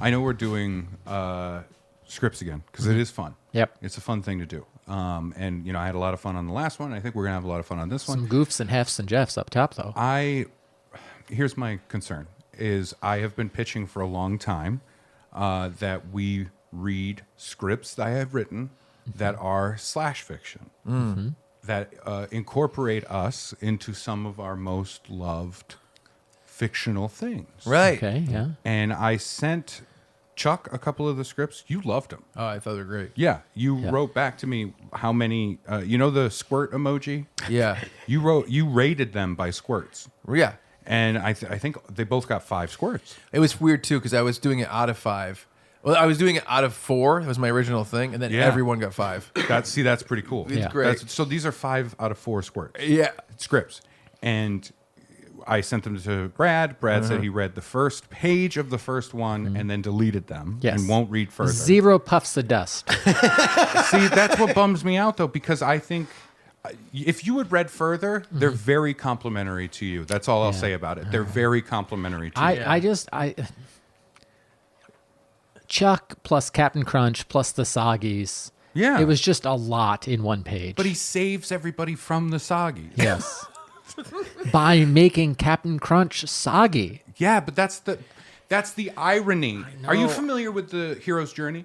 I know we're doing scripts again because it is fun. Yep. It's a fun thing to do. And I had a lot of fun on the last one. I think we're gonna have a lot of fun on this one. Some goofs and hefts and jeffs up top, though. Here's my concern: is I have been pitching for a long time that we read scripts that I have written that are slash fiction that incorporate us into some of our most loved fictional things. Right. Okay, yeah. And I sent Chuck a couple of the scripts. You loved them. Oh, I thought they were great. Yeah, you wrote back to me how many. The squirt emoji. Yeah. You rated them by squirts, Yeah. and I think they both got 5 squirts. It was weird, too, because I was doing it out of 5. Well, I was doing it out of 4. That was my original thing. And then everyone got 5. That's pretty cool. It's great. So these are 5 out of 4 squirts. Yeah. Scripts. And I sent them to Brad. Brad said he read the first page of the first one and then deleted them Yes. and won't read further. 0 puffs of dust. See, that's what bums me out, though, because I think if you had read further, they're very complimentary to you. That's all I'll say about it. They're very complimentary to you. Chuck plus Captain Crunch plus the Soggies. Yeah. It was just a lot in one page. But he saves everybody from the Soggies. Yes. By making Captain Crunch soggy. Yeah, but that's the irony. Are you familiar with the hero's journey?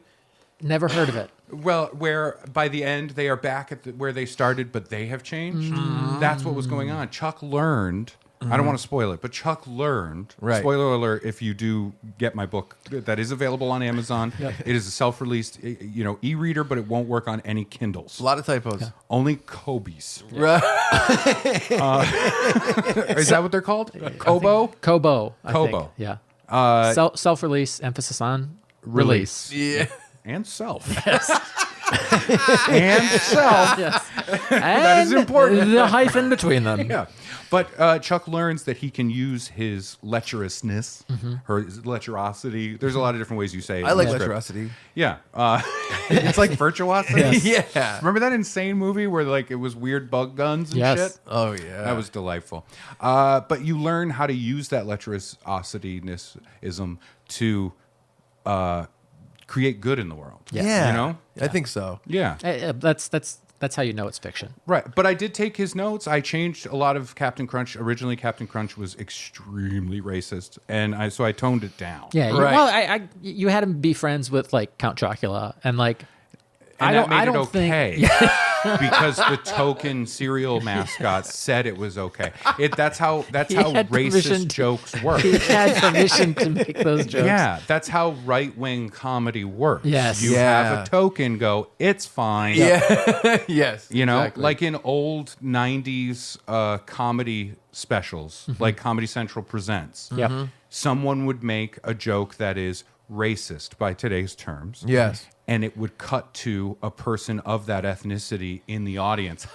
Never heard of it. Well, where by the end they are back at where they started, but they have changed. That's what was going on. Chuck learned. I don't want to spoil it, but Chuck learned. Right. Spoiler alert! If you do get my book, that is available on Amazon. It is a self-released, e-reader, but it won't work on any Kindles. A lot of typos. Only Kobe's. Right. Is that what they're called? Kobo. Kobo. I think. Kobo. Yeah. Self-release, emphasis on release. Yeah. And self. And self. Yes. That is important. The hyphen between them. Yeah. But Chuck learns that he can use his lecherousness, his lecherosity. There's a lot of different ways you say it. I like in the script. lecherosity. Yeah. It's like virtuosity. Yeah. Remember that insane movie where it was weird bug guns and Yes. shit? Oh, yeah. That was delightful. But you learn how to use that lecherosity-ism to create good in the world. Yeah. I think so. Yeah. That's how you know it's fiction. Right, but I did take his notes. I changed a lot of Captain Crunch. Originally, Captain Crunch was extremely racist, and so I toned it down. Yeah. Right. You had him be friends with Count Chocula, and And I don't okay think. because the token cereal mascot said it was okay. That's how had permission racist jokes work. He had permission to make those jokes. Yeah, that's how right-wing comedy works. Yes. You Yeah. have a token go, it's fine. Yeah. Yes. Exactly. exactly. Like in old 90s comedy specials, like Comedy Central Presents. Yep. Someone would make a joke that is racist by today's terms. Yes. And it would cut to a person of that ethnicity in the audience,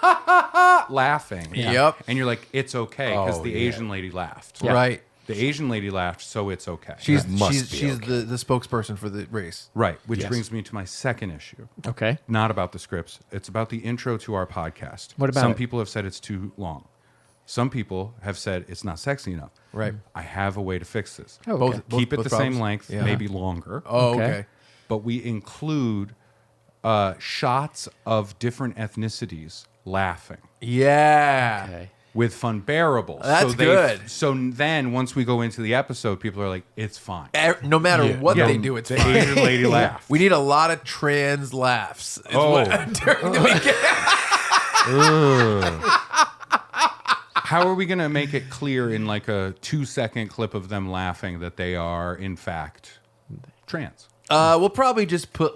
laughing. Yep. And you're like, it's okay, because Oh, the yeah. Asian lady laughed. Yeah. Right. The Asian lady laughed, so it's okay. She's okay. the spokesperson for the race. Right, which Yes. brings me to my second issue. Okay. Not about the scripts. It's about the intro to our podcast. What about Some it? people have said it's too long. Some people have said it's not sexy enough. Right. I have a way to fix this. Oh, okay. Keep it both the problems? same length, Yeah. maybe longer. Oh, Okay. okay. But we include shots of different ethnicities laughing Yeah. Okay. with Funbearable. That's good. So then once we go into the episode, people are like, it's fine. No matter what Yeah. they do, it's the fine. Asian lady laughed. We need a lot of trans laughs. Is Oh. what, during the weekend. How are we going to make it clear in like a 2-second clip of them laughing that they are, in fact, trans? We'll probably just put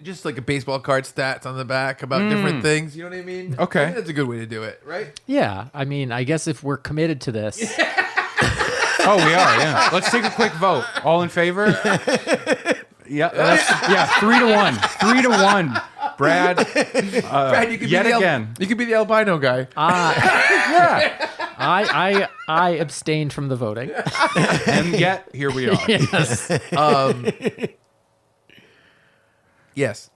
just a baseball card stats on the back about different things. You know what I mean? Okay. I think that's a good way to do it, right? Yeah. I mean, I guess if we're committed to this, Oh, we are, yeah. Let's take a quick vote. All in favor? Yeah, 3-1. 3-1. Brad, Brad, you could yet be again. You could be the albino guy. Yeah. I abstained from the voting. And yet, here we are. Yes. Yes.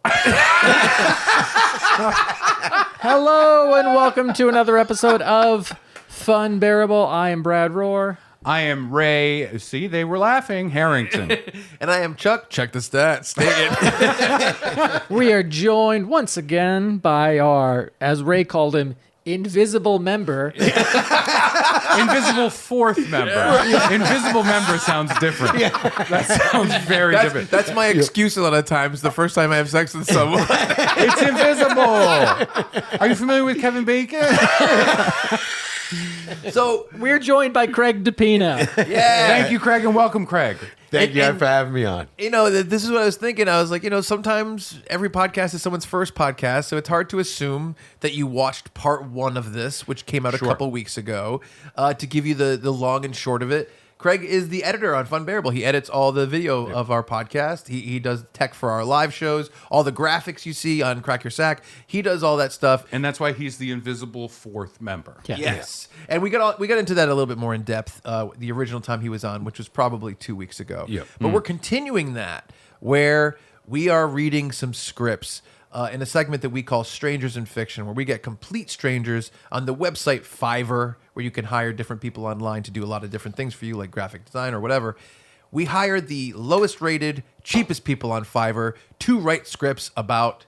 Hello and welcome to another episode of Funbearable. I am Brad Rohr. I am Ray. See, they were laughing. Harrington. And I am Chuck. Check the stats. Stay it. We are joined once again by our, as Ray called him, invisible member. Invisible fourth member. Invisible member sounds different. That sounds very different. That's my excuse a lot of times. The first time I have sex with someone. It's invisible. Are you familiar with Kevin Bacon? So We're joined by Craig Depina. yeah. Thank you, Craig, and welcome, Craig. Thank you for having me on. This is what I was thinking. I was like, sometimes every podcast is someone's first podcast, so it's hard to assume that you watched part 1 of this, which came out a couple weeks ago, to give you the long and short of it. Craig is the editor on Funbearable. He edits all the video of our podcast. He does tech for our live shows, all the graphics you see on Crack Your Sack. He does all that stuff. And that's why he's the invisible fourth member. Yeah. Yes. And we got into that a little bit more in depth the original time he was on, which was probably 2 weeks ago. Yep. But we're continuing that where we are reading some scripts in a segment that we call Strangers in Fiction, where we get complete strangers on the website Fiverr, where you can hire different people online to do a lot of different things for you, like graphic design or whatever. We hire the lowest rated, cheapest people on Fiverr to write scripts about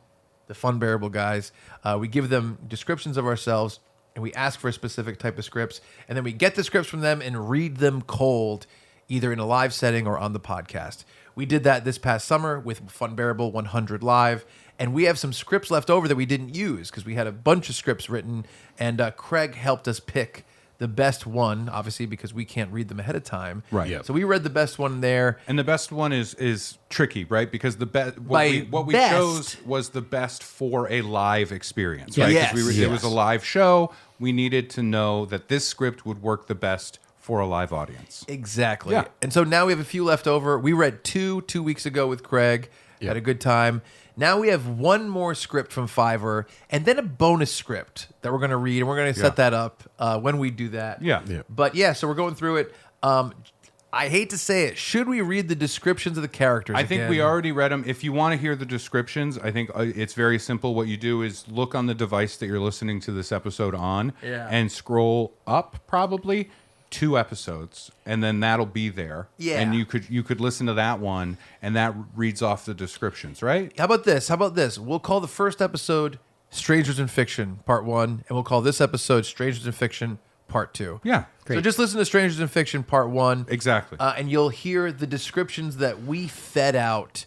the Funbearable guys. We give them descriptions of ourselves, and we ask for a specific type of scripts, and then we get the scripts from them and read them cold, either in a live setting or on the podcast. We did that this past summer with Funbearable 100 Live, and we have some scripts left over that we didn't use because we had a bunch of scripts written, and Craig helped us pick the best one, obviously, because we can't read them ahead of time. Right. Yep. So we read the best one there. And the best one is tricky, right? Because the best what we best- chose was the best for a live experience, Yeah. right? Yes. 'Cause it was a live show. We needed to know that this script would work the best for a live audience. Exactly. Yeah. And so now we have a few left over. We read 2 weeks ago with Craig. Yeah. Had a good time. Now we have one more script from Fiverr and then a bonus script that we're going to read. And we're going to set that up when we do that. Yeah. Yeah. But yeah, so we're going through it. I hate to say it. Should we read the descriptions of the characters I think again? we already read them. If you want to hear the descriptions, I think it's very simple. What you do is look on the device that you're listening to this episode on and scroll up probably 2 episodes, and then that'll be there. Yeah. And you could listen to that one, and that reads off the descriptions, right? How about this? We'll call the first episode Strangers in Fiction Part 1, and we'll call this episode Strangers in Fiction Part 2. Yeah. So just listen to Strangers in Fiction Part 1. Exactly. And you'll hear the descriptions that we fed out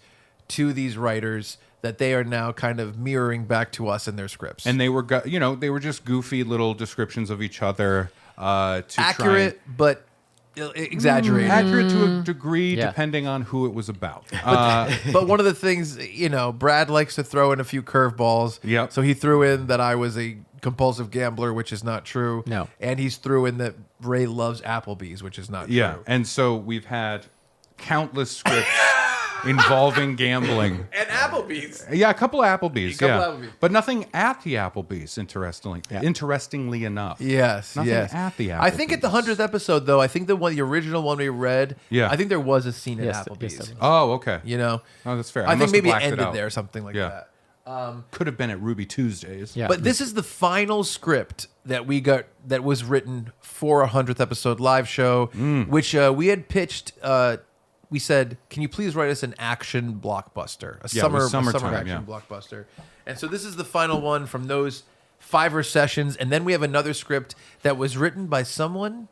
to these writers that they are now kind of mirroring back to us in their scripts. And they were, they were just goofy little descriptions of each other. To accurate, but exaggerated. accurate to a degree, Yeah. depending on who it was about. But one of the things, Brad likes to throw in a few curveballs. Yep. So he threw in that I was a compulsive gambler, which is not true. No. And he's threw in that Ray loves Applebee's, which is not Yeah, true. and so we've had countless scripts involving gambling. And Applebee's. Yeah, a couple of Applebee's. Couple yeah, Applebee's. but nothing at the Applebee's. Interestingly enough. Yes, Nothing yes. at the I think at the Applebee's. 100th episode, though, I think the original one we read, Yeah. I think there was a scene Yes, at Applebee's. yes, there was. Oh, okay. Oh, that's fair. I think must have maybe it blacked ended out. there or something like Yeah. that. Could have been at Ruby Tuesdays. Yeah. But this is the final script that we got that was written for a 100th episode live show, which we had pitched. We said, "Can you please write us an action blockbuster, a Yeah, it was summer summertime, action yeah. blockbuster?" And so this is the final one from those Fiverr sessions, and then we have another script that was written by someone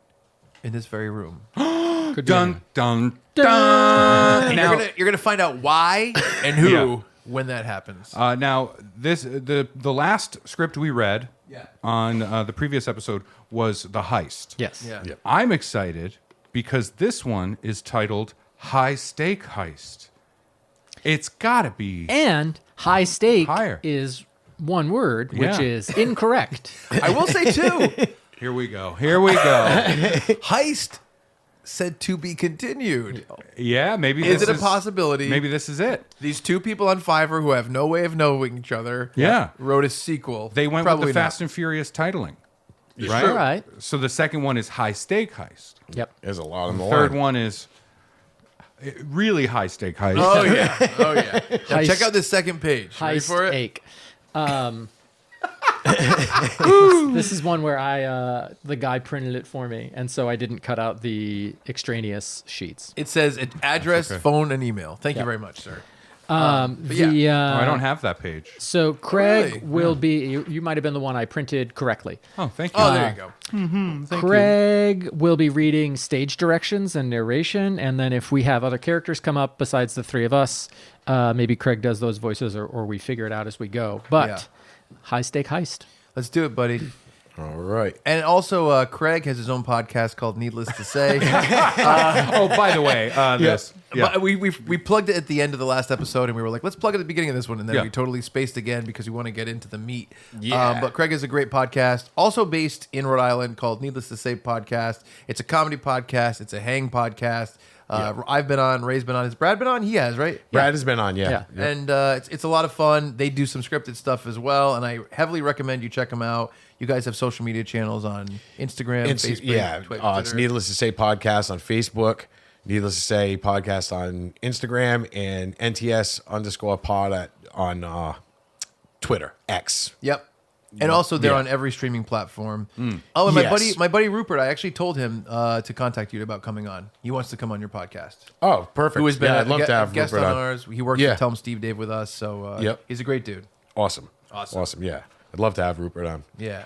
in this very room. Could be Dun dun dun. And Now, you're gonna find out why and who Yeah. when that happens. now the last script we read Yeah. on the previous episode was the heist. Yes. Yeah. Yeah. I'm excited because this one is titled High Stake Heist. It's got to be. And high stake Higher. is one word, which Yeah. is incorrect. I will say too, Here we go. Here we go. heist said to be continued. Yeah, maybe Is this it a possibility? Maybe this is it. These two people on Fiverr who have no way of knowing each other Yeah. wrote a sequel. They went Probably with the not. Fast and Furious titling. Right? All right. So the second one is High Stake Heist. Yep. There's a lot on the Third line. one is really High Stake Heist. Oh yeah. Oh yeah. Now Heist- check out this second page. High Ready for it? stake. This is one where the guy printed it for me, and so I didn't cut out the extraneous sheets. It says address, phone, and email. Thank you very much, sir. I don't have that page. So Craig really? will be. You might have been the one I printed correctly. Oh, thank you. Oh, there you go. Craig will be reading stage directions and narration, and then if we have other characters come up besides the three of us, maybe Craig does those voices, or we figure it out as we go. But high stake heist. Let's do it, buddy. All right. And also, Craig has his own podcast called Needless to Say. Oh, by the way, this. Yeah. But we plugged it at the end of the last episode, and we were like, let's plug it at the beginning of this one, and then Yeah. we totally spaced again because we want to get into the meat. Yeah. But Craig has a great podcast, also based in Rhode Island, called Needless to Say Podcast. It's a comedy podcast. It's a hang podcast. I've been on. Ray's been on. Has Brad been on? He has, right? Brad has been on, yeah. And it's a lot of fun. They do some scripted stuff as well, and I heavily recommend you check them out. You guys have social media channels on Instagram, Facebook, Twitter. It's Needless to Say Podcast on Facebook, Needless to Say Podcast on Instagram, and NTS_pod on Twitter, X. Yep. And also they're Yeah. on every streaming platform. Oh, and Yes. my buddy Rupert, I actually told him to contact you about coming on. He wants to come on your podcast. Oh, perfect. Who has been I'd love to have guest Rupert on on. ours. He works Yeah. with Tell 'em Steve Dave with us, so Yep. he's a great dude. Awesome, yeah. I'd love to have Rupert on. Yeah.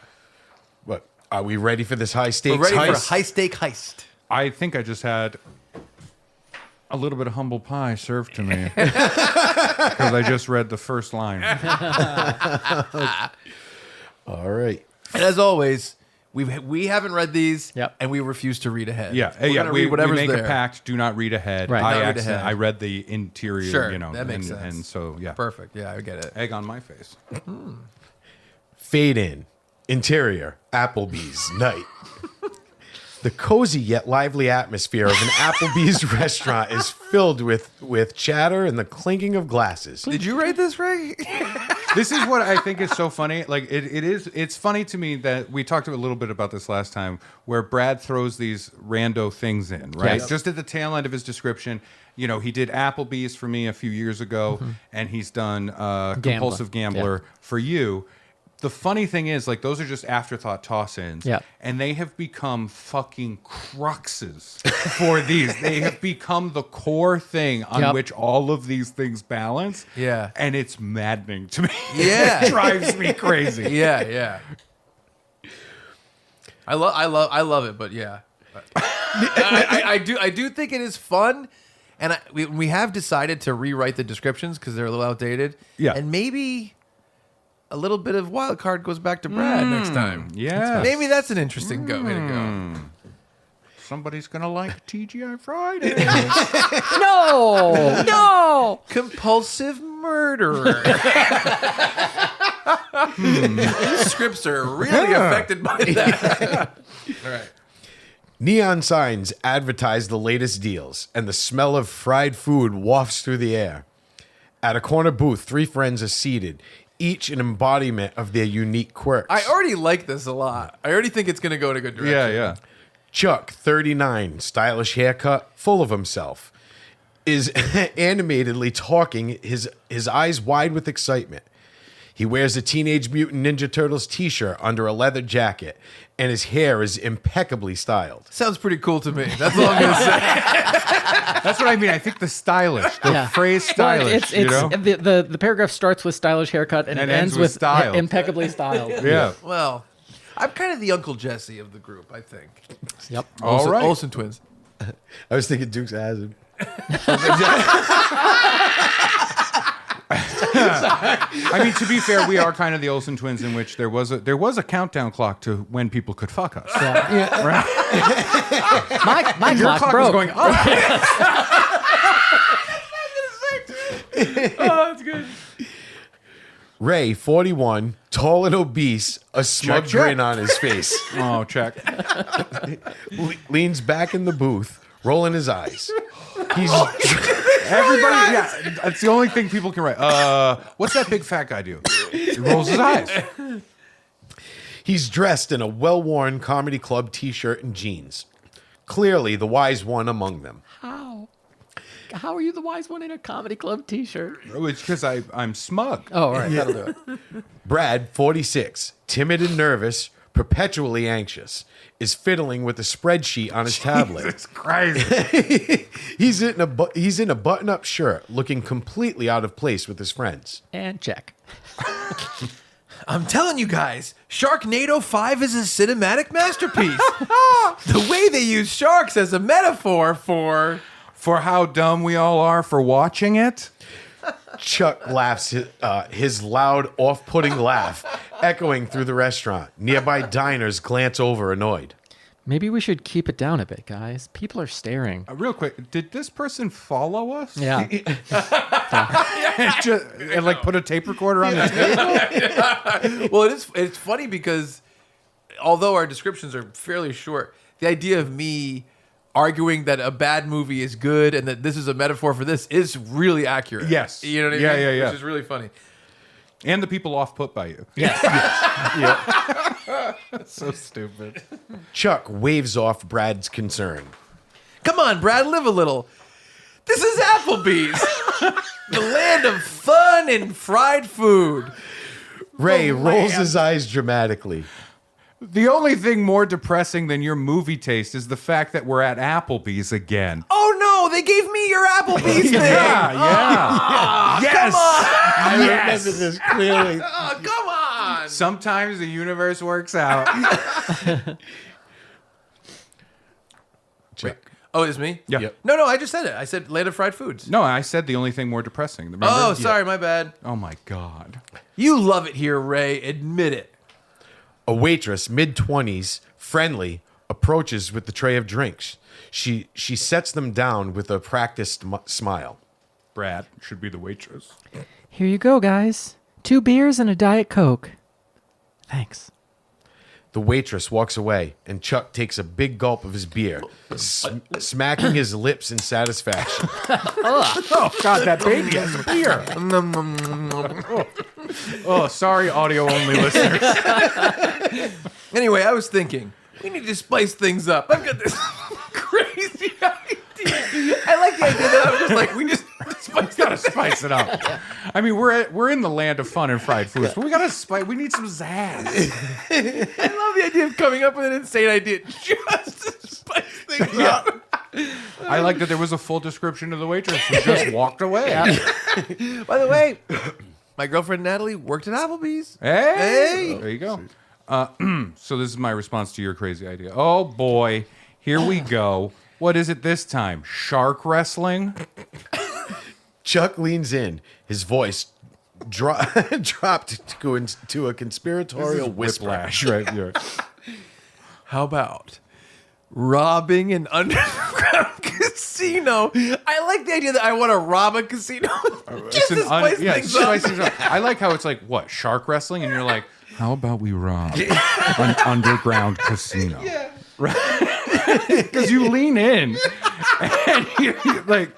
But are we ready for this high stakes We're ready for a heist? high stake heist. I think I just had a little bit of humble pie served to me because I just read the first line. All right. And as always, we haven't read these, Yep. and we refuse to read ahead. Yeah, We're gonna read we whatever's make there. a pact. Do not read ahead. Right. Not read I ahead. read the interior. Sure, that makes and, sense. And so yeah, Perfect. Yeah, I get it. egg on my face. Fade in. Interior. Applebee's night. The cozy yet lively atmosphere of an Applebee's restaurant is filled with chatter and the clinking of glasses. Did you write this, Ray? This is what I think is so funny. Like it's funny to me that we talked a little bit about this last time, where Brad throws these rando things in, right? Yes. Just at the tail end of his description. You know, he did Applebee's for me a few years ago, and he's done Compulsive Gambler for you. The funny thing is, like, those are just afterthought toss-ins, Yeah. and they have become fucking cruxes for these. They have become the core thing on Yep. which all of these things balance. Yeah. And it's maddening to me. Yeah. It drives me crazy. Yeah. I love it, but yeah. I do think it is fun, and we have decided to rewrite the descriptions because they're a little outdated. Yeah. And maybe a little bit of wild card goes back to Brad next time. Yeah. Maybe that's an interesting way to go. Somebody's going to like TGI Friday. No. Compulsive murderer. These scripts are really affected by that. All right. Neon signs advertise the latest deals, and the smell of fried food wafts through the air. At a corner booth, three friends are seated, each an embodiment of their unique quirks. I already like this a lot. I already think it's going to go in a good direction. yeah. Chuck, 39, stylish haircut, full of himself, is animatedly talking, his eyes wide with excitement. He wears a Teenage Mutant Ninja Turtles t-shirt under a leather jacket, and his hair is impeccably styled. Sounds pretty cool to me. That's all I'm going to say. That's what I mean. I think the phrase stylish, Well, the paragraph starts with stylish haircut and, And ends ends with with styled. impeccably styled. Yeah. Well, I'm kind of the Uncle Jesse of the group, I think. Yep. All right. Olsen twins. I was thinking Dukes of Hazzard. I mean, to be fair, we are kind of the Olsen twins, in which there was a countdown clock to when people could fuck us. My Your clock clock broke. was going up. Ray, 41, tall and obese, a smug Check. grin on his face, Oh, check. leans back in the booth, rolling his eyes. He's Everybody, yeah, that's the only thing people can write. What's that big fat guy do? He rolls his eyes. He's dressed in a well-worn comedy club t-shirt and jeans. Clearly the wise one among them. How are you the wise one in a comedy club T-shirt? Oh, it's because I'm smug. Oh, all right, that'll do it. Brad, 46, timid and nervous, perpetually anxious, is fiddling with a spreadsheet on his tablet. It's crazy. He's in a button-up shirt, looking completely out of place with his friends. And check. I'm telling you guys, Sharknado 5 is a cinematic masterpiece. The way they use sharks as a metaphor for how dumb we all are for watching it. Chuck laughs his loud, off-putting laugh, echoing through the restaurant. Nearby diners glance over, annoyed. Maybe we should keep it down a bit, guys. People are staring. Real quick, did this person follow us? Yeah. and like put a tape recorder on the table? Well, it's funny because although our descriptions are fairly short, the idea of me arguing that a bad movie is good and that this is a metaphor for this is really accurate. Yes. You know what I Yeah, mean? yeah, yeah. Which is really funny. And the people off put by you. Yes. So stupid. Chuck waves off Brad's concern. Come on, Brad, live a little. This is Applebee's. The land of fun and fried food. Ray Oh, rolls man. his eyes dramatically. The only thing more depressing than your movie taste is the fact that we're at Applebee's again. Oh no, they gave me your Applebee's thing. Yeah. Yes. I remember this clearly. Oh, come on. Sometimes the universe works out. Wait. Oh, it's me? Yeah. Yep. No, I just said it. I said land of fried foods. No, I said the only thing more depressing. Remember? Oh, sorry, my bad. Oh my God. You love it here, Ray. Admit it. A waitress, mid-20s, friendly, approaches with the tray of drinks. She sets them down with a practiced smile. Brad should be the waitress. Here you go, guys. 2 beers and a Diet Coke. Thanks. The waitress walks away, and Chuck takes a big gulp of his beer, smacking his lips in satisfaction. Oh God, that baby has a beer. Oh, sorry, audio only listeners. Anyway, I was thinking, we need to spice things up. I've got this crazy idea. I like the idea that I'm just like, we just Gotta spice it up. I mean, we're in the land of fun and fried foods, but we gotta spice. We need some zazz. I love the idea of coming up with an insane idea just to spice things up. I like that there was a full description of the waitress who just walked away. By the way, my girlfriend Natalie worked at Applebee's. Hey, there you go. So this is my response to your crazy idea. Oh boy, here we go. What is it this time? Shark wrestling? Chuck leans in, his voice dropped to a conspiratorial whisper. Whiplash, right? Yeah. How about robbing an underground casino? I like the idea that I want to rob a casino just to spice things up. spice things up. I like how it's like, what, shark wrestling? And you're like, how about we rob an underground casino? Yeah. Because you lean in and you're like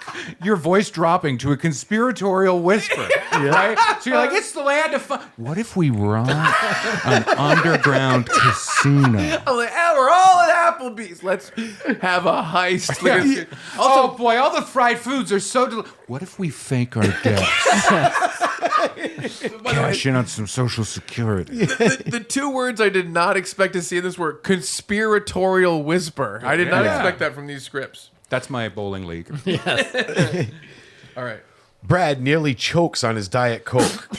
your voice dropping to a conspiratorial whisper, right? So you're like, it's the land of fun. What if we rob an underground casino? I'm like, we're all at Applebee's. Let's have a heist. Oh boy, all the fried foods are so what if we fake our deaths? Cash in on some social security. The 2 words I did not expect to see in this were conspiratorial whisper. I did not expect that from these scripts. That's my bowling league. All right. Brad nearly chokes on his Diet Coke,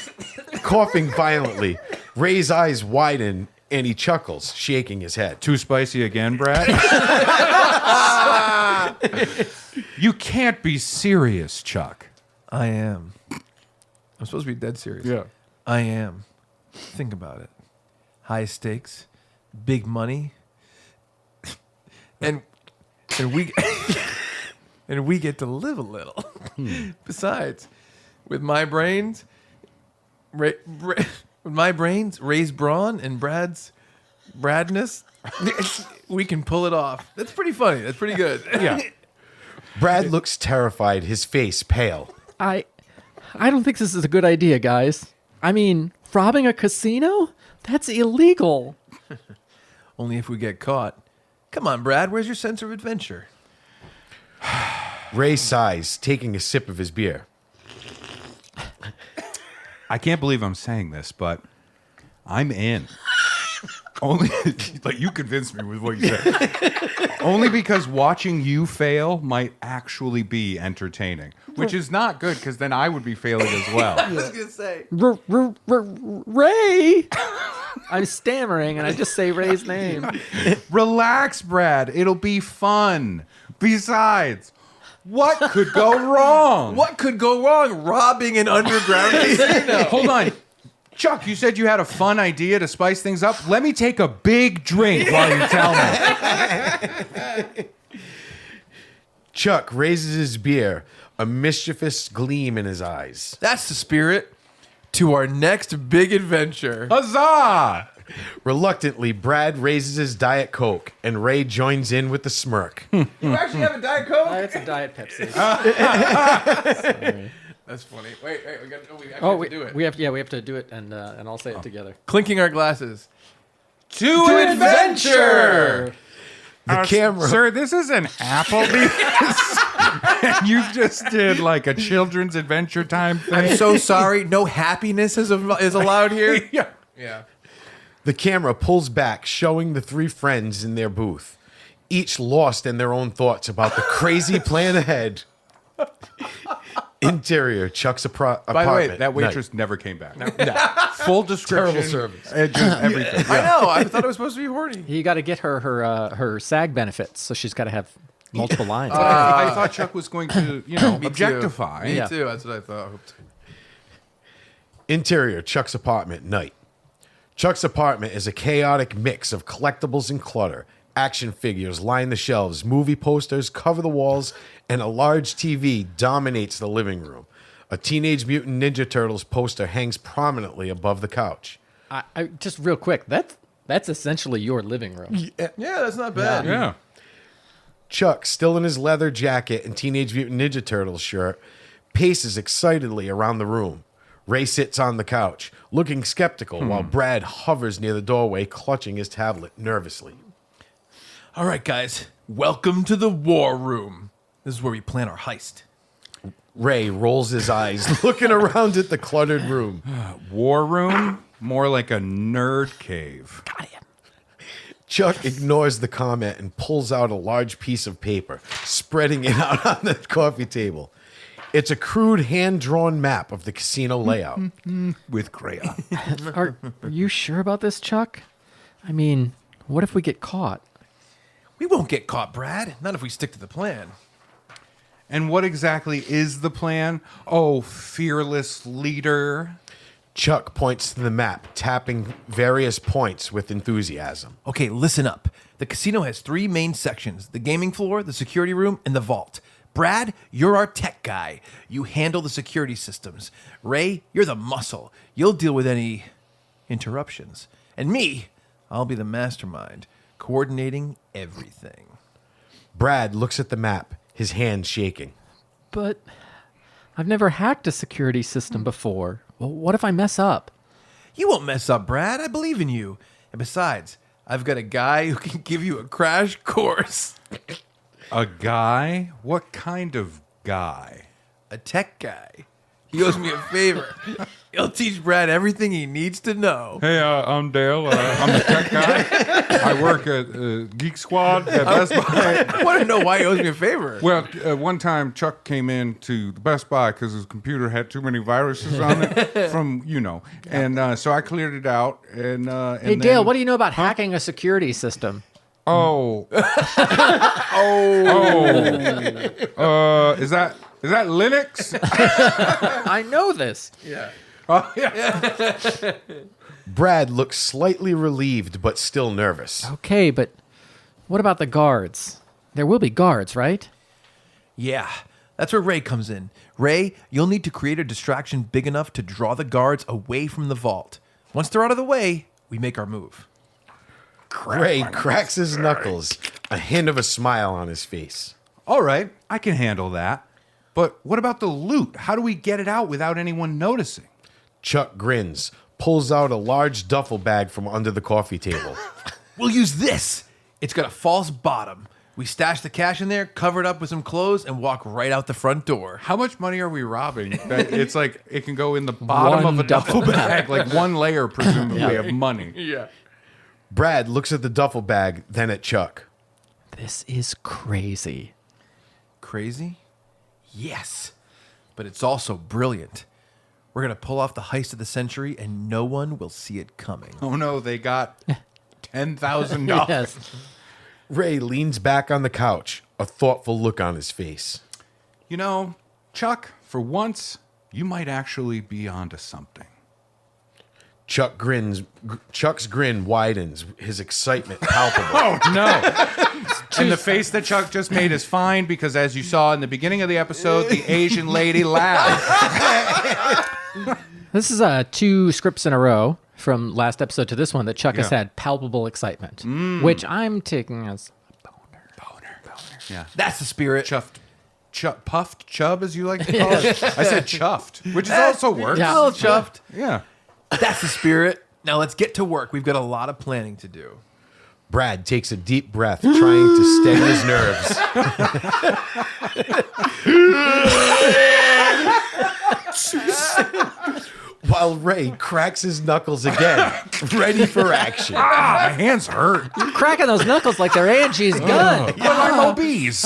coughing violently. Ray's eyes widen, and he chuckles, shaking his head. Too spicy again, Brad? You can't be serious, Chuck. I am. I'm supposed to be dead serious. Yeah. I am. Think about it. High stakes, big money, and we and we get to live a little. Besides, with my brains, with my brains, Ray's brawn and Brad's Bradness, we can pull it off. That's pretty funny. That's pretty good. Yeah. Brad looks terrified, his face pale. I don't think this is a good idea, guys. I mean, robbing a casino? That's illegal. Only if we get caught. Come on, Brad. Where's your sense of adventure? Ray sighs, taking a sip of his beer. I can't believe I'm saying this, but I'm in. Only like you convinced me with what you said. Only because watching you fail might actually be entertaining, which is not good because then I would be failing as well. I was gonna say. Ray. I'm stammering and I just say Ray's name. Relax, Brad. It'll be fun. Besides, what could go wrong? What could go wrong? Robbing an underground casino. Hold on. Chuck, you said you had a fun idea to spice things up. Let me take a big drink while you tell me. Chuck raises his beer, a mischievous gleam in his eyes. That's the spirit. To our next big adventure. Huzzah! Reluctantly, Brad raises his Diet Coke, and Ray joins in with a smirk. You actually have a Diet Coke? It's a Diet Pepsi. Sorry. That's funny. Wait, we got to Oh, do it. we have to do it and I'll say it together. Clinking our glasses. To adventure! The camera. Sir, this is an Applebee's. And you just did like a children's adventure time thing. I'm so sorry. No happiness is allowed here. Yeah. Yeah. The camera pulls back, showing the three friends in their booth, each lost in their own thoughts about the crazy plan ahead. Interior, Chuck's apartment. By the way, that night. waitress never came back. Full description. Terrible service. Just everything. I know. I thought it was supposed to be horny. You got to get her SAG benefits, so she's got to have multiple lines. I thought Chuck was going to, Me too. objectify. Me Yeah. too. That's what I thought. Interior, Chuck's apartment, night. Chuck's apartment is a chaotic mix of collectibles and clutter. Action figures line the shelves, movie posters cover the walls, and a large TV dominates the living room. A Teenage Mutant Ninja Turtles poster hangs prominently above the couch. I just real quick, that's essentially your living room. Yeah, that's not bad. Yeah. Chuck, still in his leather jacket and Teenage Mutant Ninja Turtles shirt, paces excitedly around the room. Ray sits on the couch, looking skeptical, while Brad hovers near the doorway, clutching his tablet nervously. All right, guys. Welcome to the war room. This is where we plan our heist. Ray rolls his eyes, looking around at the cluttered room. War room? More like a nerd cave. Chuck ignores the comment and pulls out a large piece of paper, spreading it out on the coffee table. It's a crude hand-drawn map of the casino layout. With crayon. Are you sure about this, Chuck? I mean, what if we get caught? We won't get caught, Brad. Not if we stick to the plan. And what exactly is the plan? Oh, fearless leader. Chuck points to the map, tapping various points with enthusiasm. Okay, listen up. The casino has 3 main sections: the gaming floor, the security room, and the vault. Brad, you're our tech guy. You handle the security systems. Ray, you're the muscle. You'll deal with any interruptions. And me, I'll be the mastermind, coordinating everything. Brad looks at the map, his hand shaking. But I've never hacked a security system before. Well, what if I mess up? You won't mess up, Brad. I believe in you. And besides, I've got a guy who can give you a crash course. A guy? What kind of guy? A tech guy. He owes me a favor. He'll teach Brad everything he needs to know. Hey, I'm Dale. I'm the tech guy. I work at Geek Squad at Best Buy. I want to know why he owes me a favor. Well, one time Chuck came in to the Best Buy because his computer had too many viruses on it from, and so I cleared it out. And Hey, Dale, what do you know about hacking a security system? Oh. Is that Linux? I know this. Yeah. Oh, yeah. Brad looks slightly relieved, but still nervous. Okay, but what about the guards? There will be guards, right? Yeah. That's where Ray comes in. Ray, you'll need to create a distraction big enough to draw the guards away from the vault. Once they're out of the way, we make our move. Ray cracks his knuckles, a hint of a smile on his face. All right, I can handle that. But what about the loot? How do we get it out without anyone noticing? Chuck grins, pulls out a large duffel bag from under the coffee table. We'll use this. It's got a false bottom. We stash the cash in there, cover it up with some clothes, and walk right out the front door. How much money are we robbing? That it's like it can go in the bottom One of a duffel duffel bag, like one layer, presumably, of money. Yeah. Brad looks at the duffel bag, then at Chuck. This is crazy. Crazy? Yes. But it's also brilliant. We're going to pull off the heist of the century, and no one will see it coming. Oh no, they got $10,000. Yes. Ray leans back on the couch, a thoughtful look on his face. You know, Chuck, for once, you might actually be onto something. Chuck's grin widens, his excitement palpable. Oh no! And the face that Chuck just made is fine because, as you saw in the beginning of the episode, the Asian lady laughed. This is 2 scripts in a row from last episode to this one that Chuck has had palpable excitement, which I'm taking as boner. Yeah, That's the spirit. puffed chub, as you like to call it. I said chuffed, which is also works. Yeah. A little chuffed. Yeah. That's the spirit. Now let's get to work. We've got a lot of planning to do. Brad takes a deep breath, trying to steady his nerves. While Ray cracks his knuckles again, ready for action. My hands hurt. cracking those knuckles like they're Angie's gun. But I'm obese.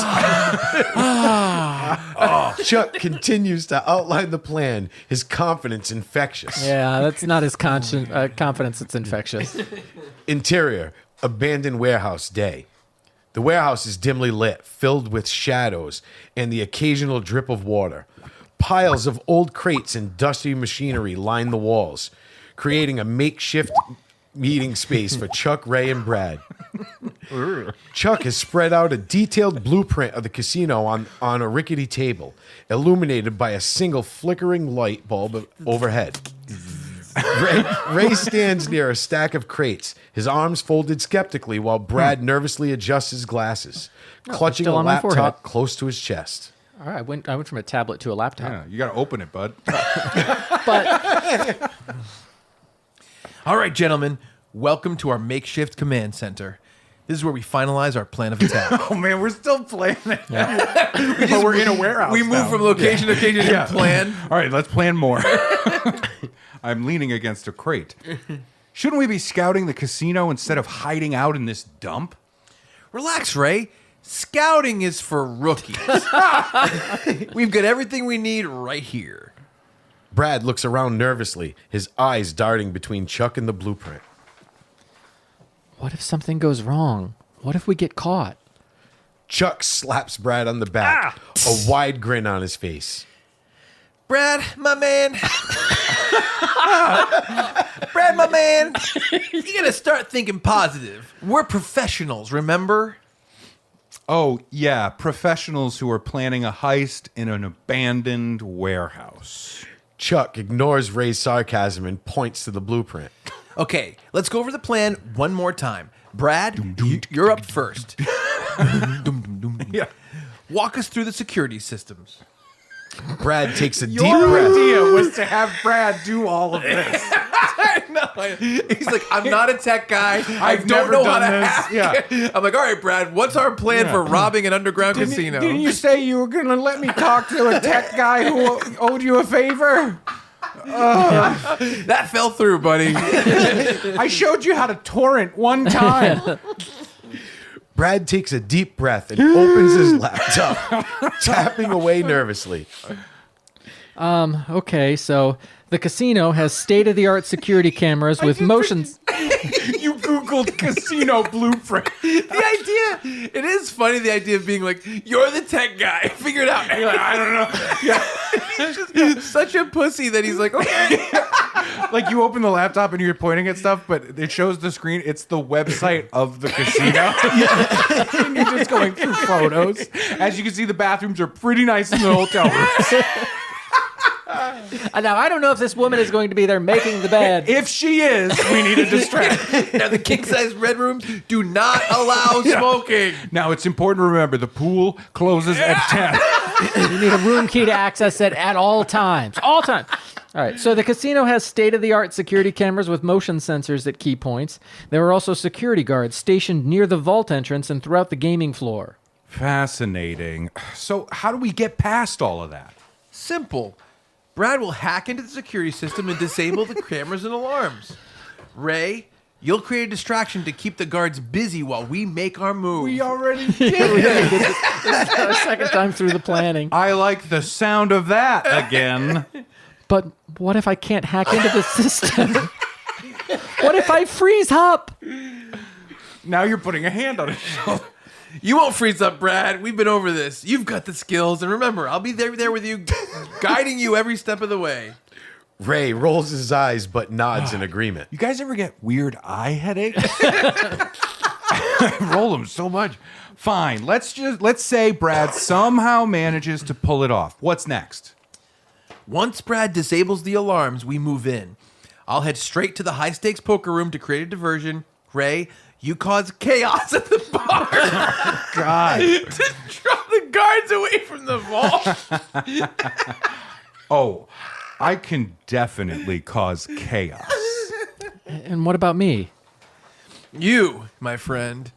Chuck continues to outline the plan, his confidence infectious. Yeah, that's not his confidence. It's infectious. Interior, abandoned warehouse day. The warehouse is dimly lit, filled with shadows and the occasional drip of water. Piles of old crates and dusty machinery line the walls, creating a makeshift meeting space for Chuck, Ray, and Brad. Chuck has spread out a detailed blueprint of the casino on a rickety table, illuminated by a single flickering light bulb overhead. Ray stands near a stack of crates, his arms folded skeptically while Brad nervously adjusts his glasses, clutching a still on my forehead. laptop close to his chest. All right, I went from a tablet to a laptop. Yeah, you got to open it, bud. But All right, gentlemen, welcome to our makeshift command center. This is where we finalize our plan of attack. Oh man, we're still planning. But we're in a warehouse. We move now. from location to location and plan. All right, let's plan more. I'm leaning against a crate. Shouldn't we be scouting the casino instead of hiding out in this dump? Relax, Ray. Scouting is for rookies. We've got everything we need right here. Brad looks around nervously, his eyes darting between Chuck and the blueprint. what if something goes wrong? What if we get caught? Chuck slaps Brad on the back, a wide grin on his face. Brad, my man. Brad, my man. You gotta start thinking positive. We're professionals, remember? Oh, yeah, professionals who are planning a heist in an abandoned warehouse. Chuck ignores Ray's sarcasm and points to the blueprint. Okay, let's go over the plan one more time. Brad, you're up first. Yeah. Walk us through the security systems. Brad takes a deep Your breath. idea was to have Brad do all of this. He's like, I'm not a tech guy. I I've don't never know how done to this. hack. Yeah. I'm like, all right, Brad, what's our plan for robbing an underground casino? Didn't you say you were going to let me talk to a tech guy who owed you a favor? That fell through, buddy. I showed you how to torrent one time. Brad takes a deep breath and opens his laptop, tapping away nervously. Okay, so the casino has state-of-the-art security cameras with motions. You Googled casino blueprint. The idea, it is funny, the idea of being like, you're the tech guy. Figure it out. You're like, I don't know. Yeah. He's just such a pussy that he's like, okay. Like you open the laptop and you're pointing at stuff, but it shows the screen. It's the website of the casino. And you're just going through photos. As you can see, the bathrooms are pretty nice in the hotel rooms. Now, I don't know if this woman is going to be there making the bed. If she is, we need a distract. Now, the king-size red rooms do not allow smoking. Now, it's important to remember the pool closes at 10. You need a room key to access it at all times. All times. All right, so the casino has state-of-the-art security cameras with motion sensors at key points. There are also security guards stationed near the vault entrance and throughout the gaming floor. Fascinating. So how do we get past all of that? Simple. Brad will hack into the security system and disable the cameras and alarms. Ray, you'll create a distraction to keep the guards busy while we make our move. We already did it. This is our second time through the planning. I like the sound of that again. But what if I can't hack into the system? What if I freeze up? Now you're putting a hand on his shoulder. You won't freeze up, Brad. We've been over this. You've got the skills. And remember, I'll be there with you, guiding you every step of the way. Ray rolls his eyes but nods in agreement. You guys ever get weird eye headaches? I roll them so much. Fine. Let's say Brad somehow manages to pull it off. What's next? Once Brad disables the alarms, we move in. I'll head straight to the high-stakes poker room to create a diversion. Ray, you cause chaos at the bar. God. To draw the guards away from the vault. Oh, I can definitely cause chaos. And what about me? You, my friend,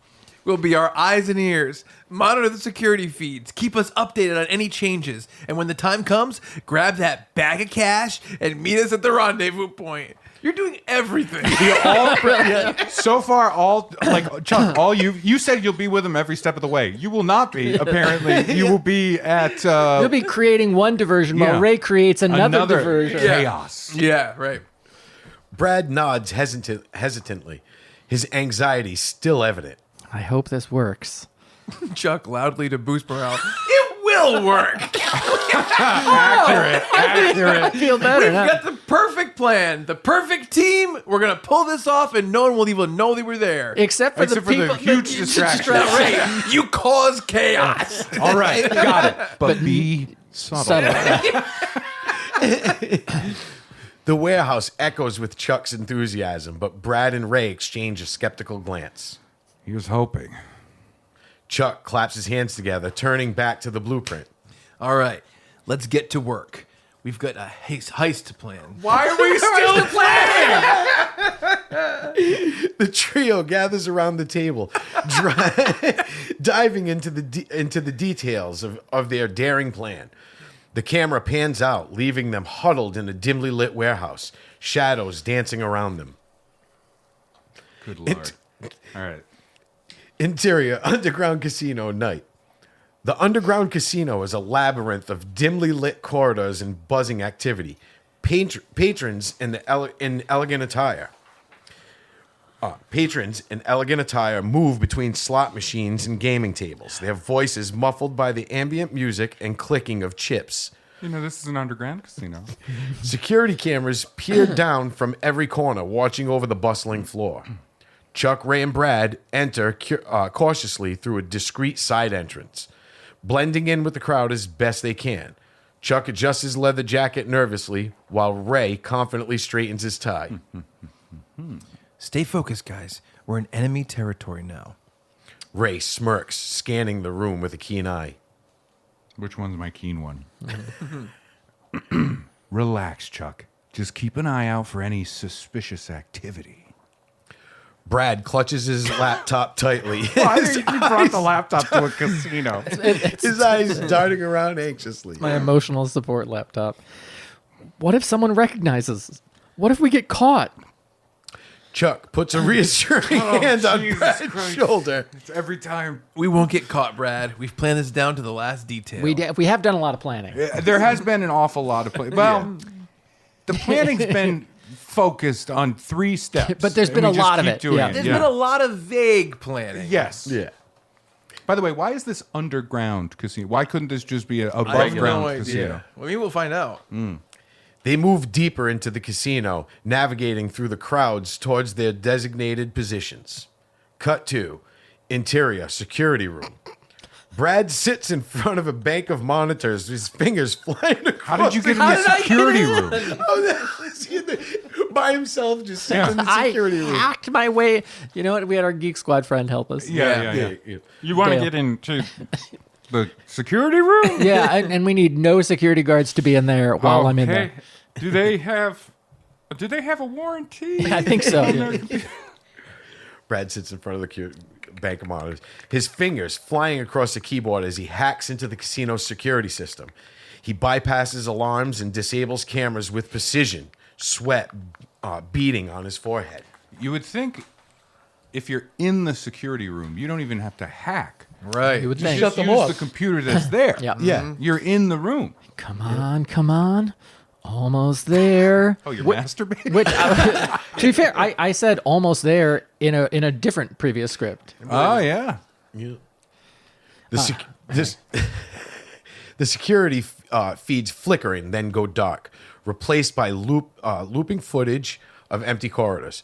will be our eyes and ears. Monitor the security feeds. Keep us updated on any changes. And when the time comes, grab that bag of cash and meet us at the rendezvous point. You're doing everything. So far, Chuck, you said you'll be with him every step of the way. You will not be, apparently. You will be at... You'll be creating one diversion while Ray creates another diversion. chaos. Yeah, right. Brad nods hesitantly, his anxiety still evident. I hope this works. Chuck loudly to boost morale. It will work. Accurate. I feel better We've now. got the perfect plan, the perfect team. We're going to pull this off and no one will even know they were there. Except for the people. huge distraction. Ray, you cause chaos. All right, got it. But be subtle. The warehouse echoes with Chuck's enthusiasm, but Brad and Ray exchange a skeptical glance. He was hoping. Chuck claps his hands together, turning back to the blueprint. All right, let's get to work. We've got a heist to plan. Why are we still planning? The trio gathers around the table, diving into the details of their daring plan. The camera pans out, leaving them huddled in a dimly lit warehouse, shadows dancing around them. Good Lord. All right. Interior, underground casino night. The underground casino is a labyrinth of dimly lit corridors and buzzing activity. Patrons in elegant attire. Patrons in elegant attire move between slot machines and gaming tables. Their voices muffled by the ambient music and clicking of chips. You know, this is an underground casino. Security cameras peer down from every corner, watching over the bustling floor. Chuck, Ray, and Brad enter cautiously through a discreet side entrance, blending in with the crowd as best they can. Chuck adjusts his leather jacket nervously, while Ray confidently straightens his tie. Stay focused, guys. We're in enemy territory now. Ray smirks, scanning the room with a keen eye. Which one's my keen one? Relax, Chuck. Just keep an eye out for any suspicious activity. Brad clutches his laptop tightly. Why did you brought the laptop to a casino? His eyes darting around anxiously. My emotional support laptop. What if someone recognizes us? What if we get caught? Chuck puts a reassuring hand on Jesus Brad's Christ. shoulder. It's every time. We won't get caught, Brad. We've planned this down to the last detail. We have done a lot of planning. There has been an awful lot of planning. Well, the planning's been focused on 3 steps. But there's and been we a just lot of keep it. doing Yeah. it. There's been a lot of vague planning. Yes. Yeah. By the way, why is this underground casino? Why couldn't this just be an I have above no ground idea. casino? Well, maybe we'll find out. They move deeper into the casino, navigating through the crowds towards their designated positions. Cut to interior security room. Brad sits in front of a bank of monitors, his fingers flying across. How did you get in the security room? By himself, just sitting in the I security room. hacked my way. You know what? We had our Geek Squad friend help us. Yeah. You want to Dale. get into the security room? Yeah, and we need no security guards to be in there while I'm in there. Do they have a warranty? I think so. Brad sits in front of bank of monitors. His fingers flying across the keyboard as he hacks into the casino's security system. He bypasses alarms and disables cameras with precision, sweat beating on his forehead. You would think if you're in the security room, you don't even have to hack. Right. You would You think. just them use off. the computer that's there. Yeah. Yeah. You're in the room. Come on. Almost there. Oh, you're masturbating? Which, to be fair, I said almost there in a different previous script. Oh, yeah. Yeah. The security feeds flickering, then go dark, replaced by looping footage of empty corridors.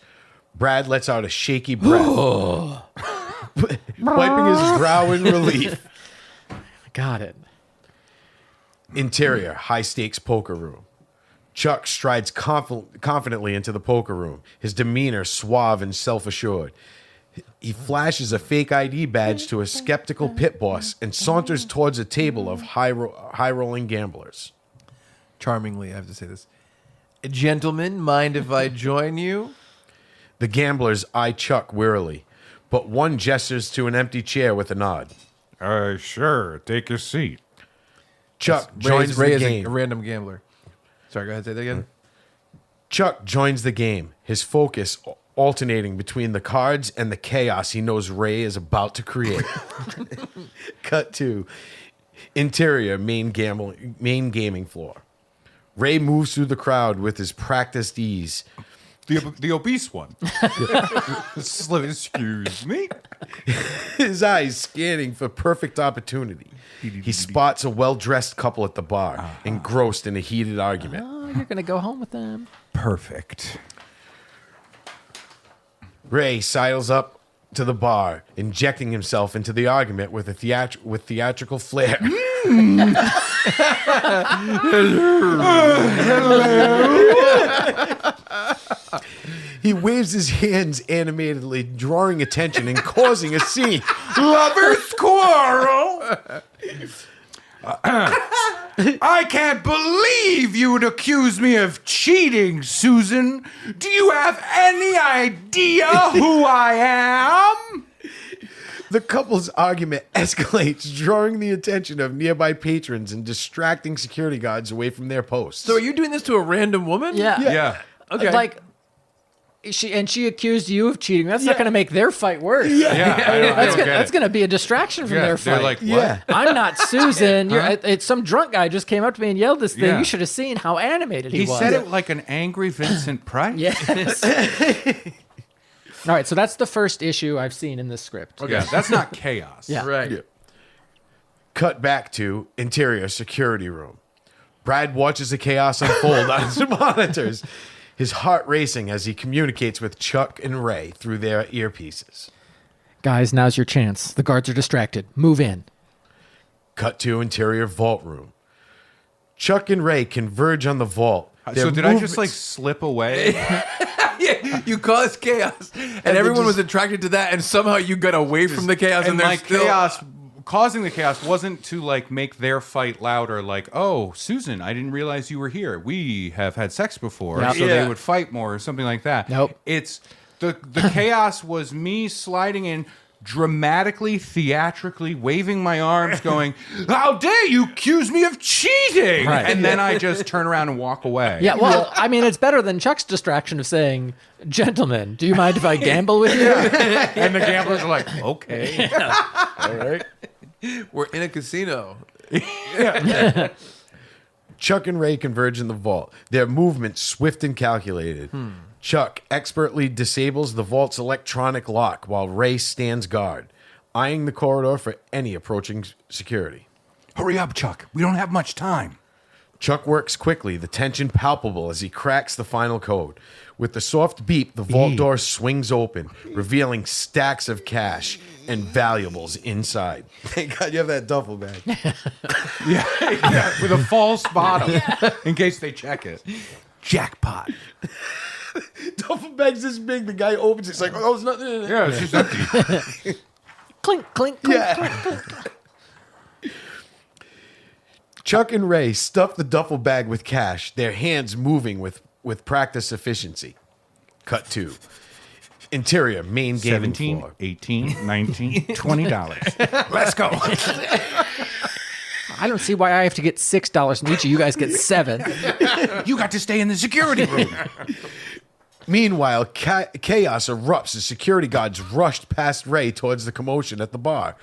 Brad lets out a shaky breath, wiping his brow in relief. Got it. Interior, high stakes poker room. Chuck strides confidently into the poker room, his demeanor suave and self assured. He flashes a fake ID badge to a skeptical pit boss and saunters towards a table of high rolling gamblers. Charmingly, I have to say this. Gentlemen, mind if I join you? The gamblers eye Chuck wearily, but one gestures to an empty chair with a nod. Sure. Take your seat. Chuck joins Ray the is game. a random gambler. Sorry, go ahead, say that again. Chuck joins the game, his focus alternating between the cards and the chaos he knows Ray is about to create. Cut to interior, main gaming floor. Ray moves through the crowd with his practiced ease. The obese one. Excuse me. His eyes scanning for perfect opportunity. He spots a well-dressed couple at the bar, engrossed in a heated argument. Oh, you're going to go home with them. Perfect. Ray sidles up to the bar, injecting himself into the argument with theatrical flair. He waves his hands animatedly, drawing attention and causing a scene. Lovers quarrel. I can't believe you would accuse me of cheating, Susan. Do you have any idea who I am? The couple's argument escalates, drawing the attention of nearby patrons and distracting security guards away from their posts. So are you doing this to a random woman? Yeah. Yeah. Okay. Like, she accused you of cheating. That's not going to make their fight worse. Yeah. I don't get That's it. going to be a distraction from their They're fight. like, what? Yeah. I'm not Susan. It's some drunk guy just came up to me and yelled this thing. Yeah. You should have seen how animated he He was. said it like an angry Vincent Price. Yes. All right, so that's the first issue I've seen in this script. Yeah, that's not chaos. Yeah. Right. Yeah. Cut back to interior security room. Brad watches the chaos unfold on his monitors, his heart racing as he communicates with Chuck and Ray through their earpieces. Guys, now's your chance. The guards are distracted. Move in. Cut to interior vault room. Chuck and Ray converge on the vault. So did I just like slip away? Yeah, you caused chaos, and everyone was attracted to that, and somehow you got away from the chaos, and, And they're my still... chaos, causing the chaos wasn't to like make their fight louder. Like, oh, Susan, I didn't realize you were here. We have had sex before, Yep. so Yeah. they would fight more or something like that. Nope. It's the chaos was me sliding in. Dramatically, theatrically waving my arms, going, "How dare you accuse me of cheating!" Right. And then I just turn around and walk away. Yeah, well, I mean, it's better than Chuck's distraction of saying, "Gentlemen, do you mind if I gamble with you?" And the gamblers are like, "Okay, all right." We're in a casino. Chuck and Ray converge in the vault, their movements swift and calculated. Chuck expertly disables the vault's electronic lock while Ray stands guard, eyeing the corridor for any approaching security. Hurry up, Chuck. We don't have much time. Chuck works quickly, the tension palpable as he cracks the final code. With the soft beep, the vault door swings open, revealing stacks of cash and valuables inside. Thank God you have that duffel bag. Yeah, with a false bottom in case they check it. Jackpot. Duffel bag's this big, the guy opens it, it's like, oh, it's nothing in it. Yeah, it's just empty. Clink, clink, clink, Yeah. clink, clink. Chuck and Ray stuff the duffel bag with cash, their hands moving with practiced efficiency. Cut 2. Interior, main gaming 17, floor. 18, 19, $20. Let's go. I don't see why I have to get $6 and each of you guys get $7. You got to stay in the security room. Meanwhile, chaos erupts as security guards rushed past Ray towards the commotion at the bar.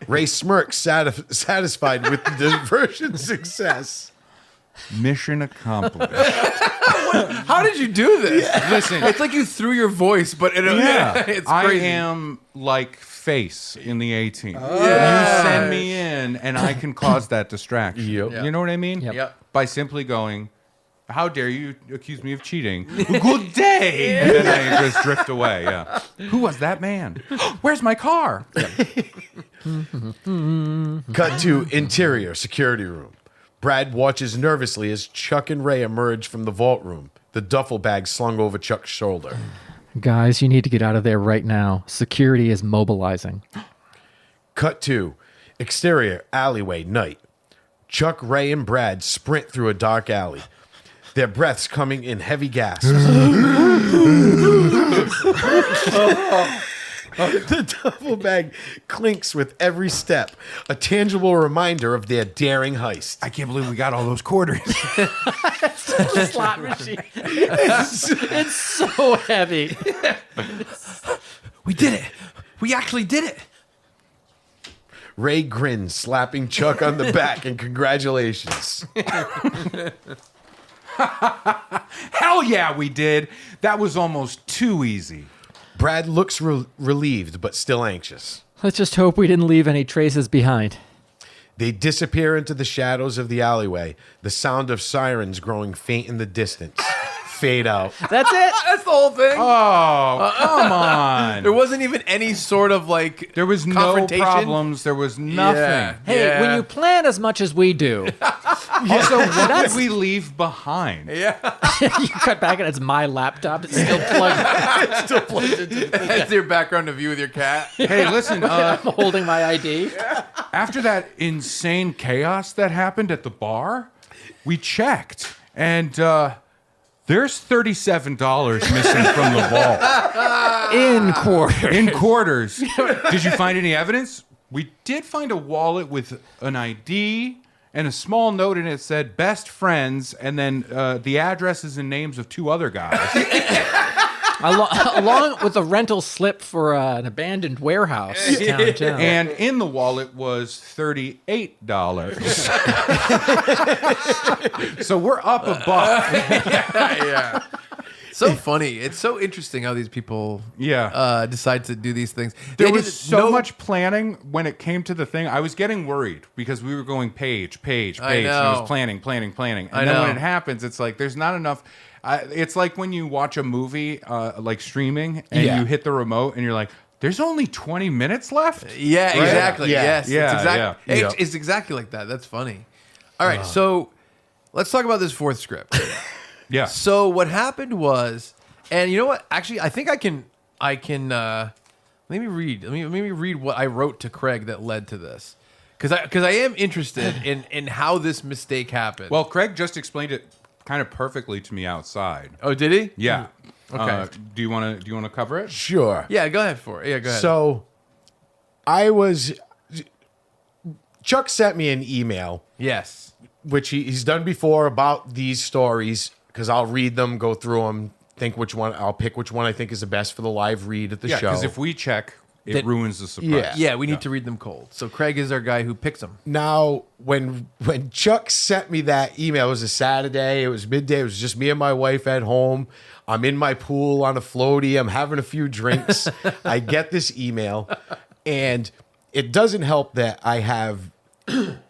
Ray smirks, satisfied with the diversion's success. Mission accomplished. How did you do this? Listen, It's like you threw your voice, but it's I crazy. am like Face in the A-Team. You send me in, and I can cause that distraction. Yep. You know what I mean? Yep. By simply going, how dare you accuse me of cheating? Good day! And then I just drift away, yeah. Who was that man? Where's my car? Cut to interior security room. Brad watches nervously as Chuck and Ray emerge from the vault room, the duffel bag slung over Chuck's shoulder. Guys, you need to get out of there right now. Security is mobilizing. Cut to exterior alleyway night. Chuck, Ray, and Brad sprint through a dark alley, their breaths coming in heavy gasps. The duffel bag clinks with every step, a tangible reminder of their daring heist. I can't believe we got all those quarters. Slot machine. It's so heavy. We did it. We actually did it. Ray grins, slapping Chuck on the back in congratulations. Hell yeah, we did. That was almost too easy. Brad looks relieved, but still anxious. Let's just hope we didn't leave any traces behind. They disappear into the shadows of the alleyway, the sound of sirens growing faint in the distance. Fade out. That's it. That's the whole thing. Oh, come on. There wasn't even any sort of like. There was no confrontation? problems. There was nothing. Yeah. Hey, when you plan as much as we do, Also, what did we leave behind? you cut back and it's my laptop. It's still plugged. That's your background of you with your cat. Hey, listen, I'm holding my ID. after that insane chaos that happened at the bar, we checked, and there's $37 missing from the vault. In quarter. In quarters. Did you find any evidence? We did find a wallet with an ID and a small note in it said best friends, and then the addresses and names of two other guys. Along with a rental slip for an abandoned warehouse downtown. And in the wallet was $38. So we're up a buck. Yeah. So funny. It's so interesting how these people decide to do these things. There was so much planning when it came to the thing. I was getting worried because we were going page. And it was planning. And then when it happens, it's like there's not enough. It's like when you watch a movie like streaming and you hit the remote and you're like, there's only 20 minutes left? Yeah, Right? exactly. Yeah. Yes. Yeah, It's exactly like that. That's funny. All right, so let's talk about this fourth script. Yeah. So what happened was, and you know what? Actually, I think I can. Let me read. Let me read what I wrote to Craig that led to this, because I am interested in how this mistake happened. Well, Craig just explained it kind of perfectly to me outside. oh, did he? Yeah. Okay. Do you want to cover it? Sure. Yeah, go ahead for it. Yeah, go ahead. So, Chuck sent me an email, yes. which he's done before about these stories, because I'll read them, go through them, I'll pick which one I think is the best for the live read at the Yeah, show. because if we check, it Then- ruins the surprise. Yeah, we need to read them cold. So Craig is our guy who picks them. Now, when Chuck sent me that email, it was a Saturday, it was midday, it was just me and my wife at home. I'm in my pool on a floaty, I'm having a few drinks. I get this email, and it doesn't help that I have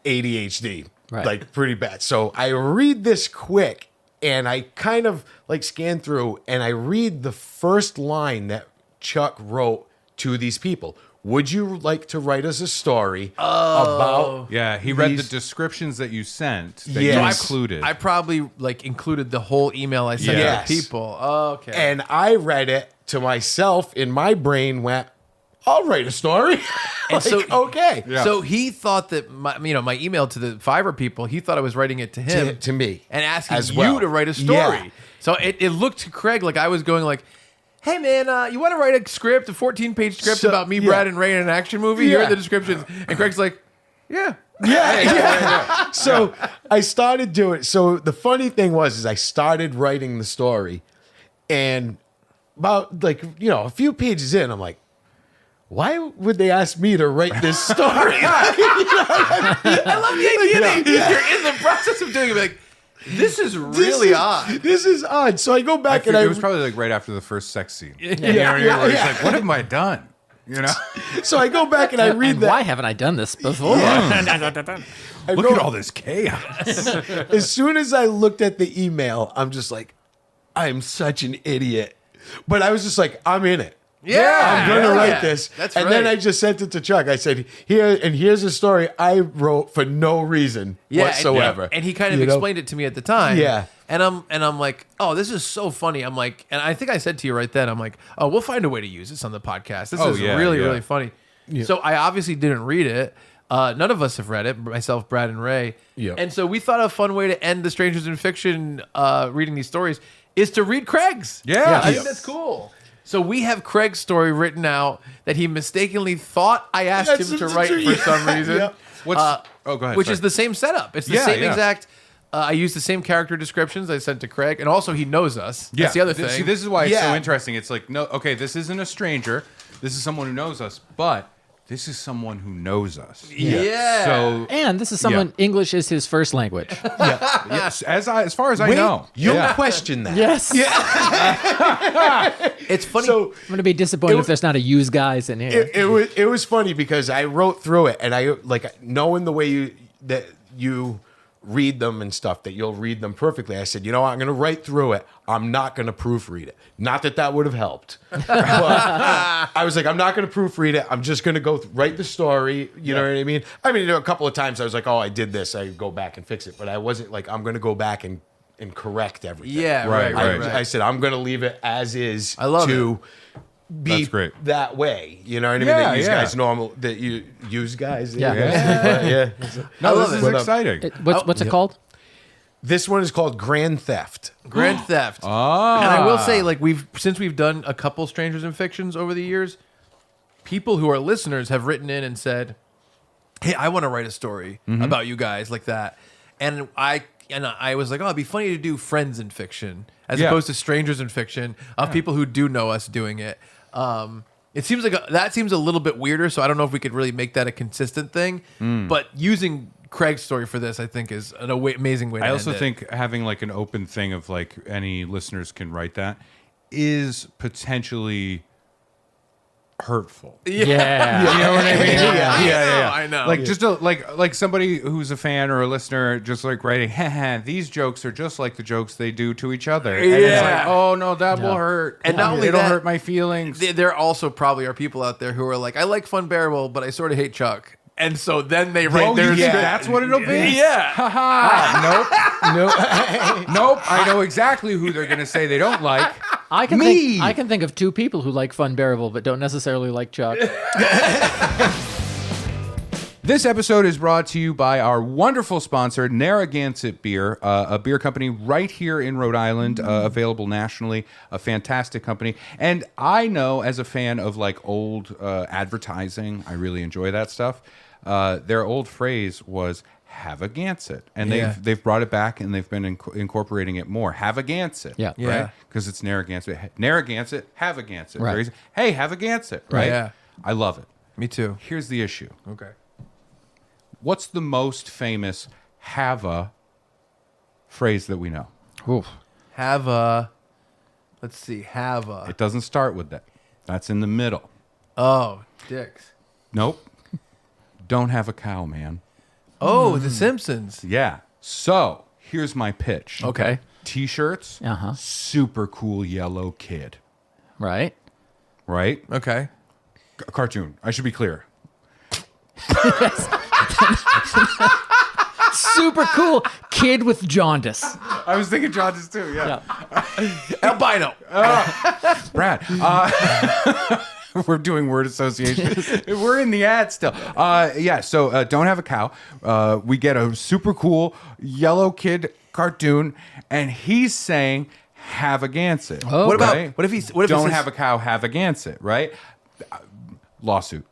ADHD, Right. like pretty bad. So I read this quick, and I kind of like scan through, and I read the first line that Chuck wrote to these people. Would you like to write us a story about? Yeah, he read the these- descriptions that you sent that Yes. you I- included. I probably included the whole email I sent Yes. to people. Oh, okay. And I read it to myself, in my brain went, I'll write a story. And so- okay. Yeah. So he thought that my email to the Fiverr people, he thought I was writing it to him, To me. and asking as you well. to write a story. Yeah. So it looked to Craig like I was going like, hey man, you want to write a script, a 14-page script about me, Brad, and Ray in an action movie? Here are the descriptions. And Craig's like, yeah. So I started doing. So the funny thing was, I started writing the story, and about a few pages in, I'm like, why would they ask me to write this story? I love the idea that you're in the process of doing it. Like, this is really odd. This is odd. So I go back and it was probably like right after the first sex scene. It's like, what have I done? So I go back and I read and that. why haven't I done this before? Look at all this chaos. As soon as I looked at the email, I'm just like, I'm such an idiot. But I was just like, I'm in it. Yeah, I'm going to write this. That's and then I just sent it to Chuck. I said, here's a story I wrote for no reason whatsoever. And he kind of explained it to me at the time. Yeah. And I'm like, oh, this is so funny. I'm like, and I think I said to you right then, I'm like, oh, we'll find a way to use this on the podcast. This is really funny. Yeah. So I obviously didn't read it. None of us have read it, myself, Brad, and Ray. Yeah. And so we thought a fun way to end the Strangers in Fiction reading these stories is to read Craig's. Yeah. I think that's cool. So we have Craig's story written out that he mistakenly thought I asked him to write for some reason. Yep. Go ahead. Which is the same setup. It's the same exact. I used the same character descriptions I sent to Craig, and also he knows us. That's the other thing. See, this is why it's so interesting. It's like, no, okay, this isn't a stranger. This is someone who knows us, but this is someone who knows us. Yeah. So, And this is someone English is his first language. yes, as far as I know, You'll question that. Yes. It's funny. I'm going to be disappointed if there's not a use guys in here. It was funny because I wrote through it, and I knowing the way you read them and stuff, that you'll read them perfectly. I said, I'm going to write through it. I'm not going to proofread it. Not that would have helped. But I was like, I'm not going to proofread it. I'm just going to go write the story. You know what I mean? I mean, a couple of times I was like, oh, I did this. I go back and fix it. But I wasn't like, I'm going to go back and correct everything. Yeah, right. I said, I'm going to leave it as is. I love to be That's great. that way. You know what I mean? Yeah, That you use guys. Yeah. no, this is exciting. What's it called? This one is called Grand Theft. Grand Theft. And I will say, since we've done a couple Strangers in Fictions over the years, people who are listeners have written in and said, hey, I want to write a story about you guys like that. And I was like, oh, it'd be funny to do friends in fiction as opposed to strangers in fiction of people who do know us doing it. It seems like that seems a little bit weirder, so I don't know if we could really make that a consistent thing. But using Craig's story for this, I think, is an amazing way to I end also it. think having like an open thing of like any listeners can write that is potentially hurtful. Yeah. You know what I mean? Yeah. I know. Like just like somebody who's a fan or a listener just like writing, these jokes are just like the jokes they do to each other. And it's like, oh no, that will hurt. And not only it'll that, hurt my feelings. There also probably are people out there who are like, I like Funbearable, but I sort of hate Chuck. And so then they write their script. That's what it'll be? Yeah. Nope. I know exactly who they're going to say they don't like. I can think of two people who like Funbearable but don't necessarily like Chuck. This episode is brought to you by our wonderful sponsor, Narragansett Beer, a beer company right here in Rhode Island, available nationally, a fantastic company. And I know, as a fan of like old advertising, I really enjoy that stuff. Their old phrase was "Have a Gansett," and they've brought it back and they've been incorporating it more. Have a Gansett, right? Because it's Narragansett. Narragansett, have a Gansett. Right. Hey, have a Gansett, right? Yeah. I love it. Me too. Here's the issue. Okay. What's the most famous "have a" phrase that we know? Oof. Have a. Let's see. Have a. It doesn't start with that. That's in the middle. Oh, dicks. Nope. Don't have a cow, man. Oh, The Simpsons. Yeah. So here's my pitch. Okay. T-shirts. Uh-huh. Super cool yellow kid. Right? Right? Okay. Cartoon. I should be clear. Super cool kid with jaundice. I was thinking jaundice too. Yeah. Albino. Brad. We're doing word association. We're in the ad still. So don't have a cow. We get a super cool yellow kid cartoon, and he's saying, Havagansett. Oh, What about right? what if he's what if Don't it says, have a cow, Havagansett, right? Lawsuit.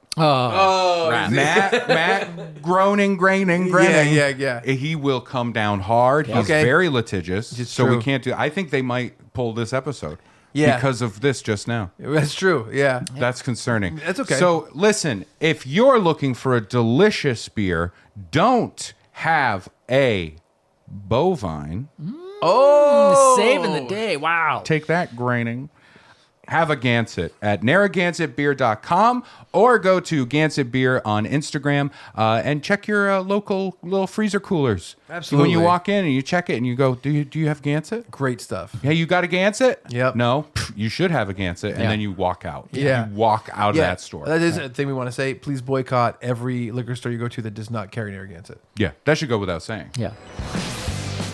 Matt groaning, graining. Yeah. He will come down hard. He's Okay. very litigious, It's so true. we can't do. I think they might pull this episode, Yeah. because of this just now. That's true. Yeah. That's concerning. That's okay. So listen, if you're looking for a delicious beer, don't have a bovine. Oh, Saving the day. Wow. Take that, graining. Have a Gansett at narragansettbeer.com or go to Gansett Beer on Instagram and check your local little freezer coolers. Absolutely. When you walk in and you check it and you go, do you have Gansett? Great stuff. Hey, you got a Gansett? Yep. No, you should have a Gansett, and Yeah. then you walk out. Yeah. You walk out of that store. That is a thing we want to say. Please boycott every liquor store you go to that does not carry Narragansett. Yeah, that should go without saying. Yeah.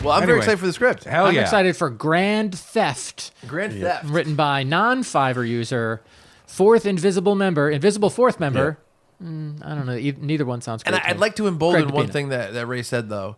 Well, I'm very Anyway. excited for the script. Hell I'm yeah. excited for Grand Theft, Grand Theft. written by non-Fiverr user, invisible fourth member. I don't know. Neither one sounds great. And to I'd me. like to embolden Craig one Depina. thing that Ray said, though.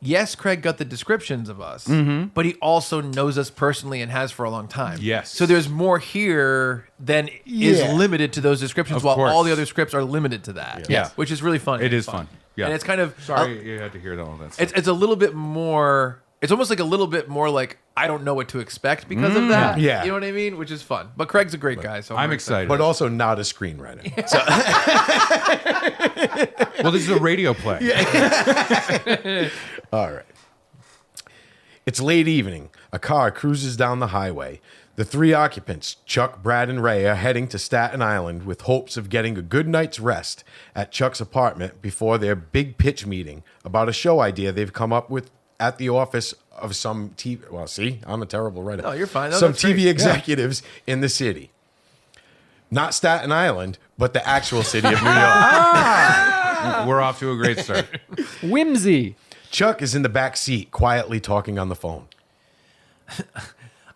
Yes, Craig got the descriptions of us, but he also knows us personally and has for a long time. Yes. So there's more here than is Yeah. limited to those descriptions, Of while course. all the other scripts are limited to that. Yeah. Which is really fun. It is fun. Yeah. And it's kind of Sorry you had to hear all that stuff. it's a little bit more. It's almost like a little bit more like I don't know what to expect because of that. Yeah. You know what I mean? Which is fun. But Craig's a great guy, so I'm very excited. But also not a screenwriter. So, Well, this is a radio play. all right. It's late evening. A car cruises down the highway. The three occupants, Chuck, Brad, and Ray, are heading to Staten Island with hopes of getting a good night's rest at Chuck's apartment before their big pitch meeting about a show idea they've come up with at the office of some TV. Well, see, I'm a terrible writer. No, you're fine. No, Some that's great. TV executives in the city. Not Staten Island, but the actual city of New York. We're off to a great start. Whimsy. Chuck is in the back seat, quietly talking on the phone.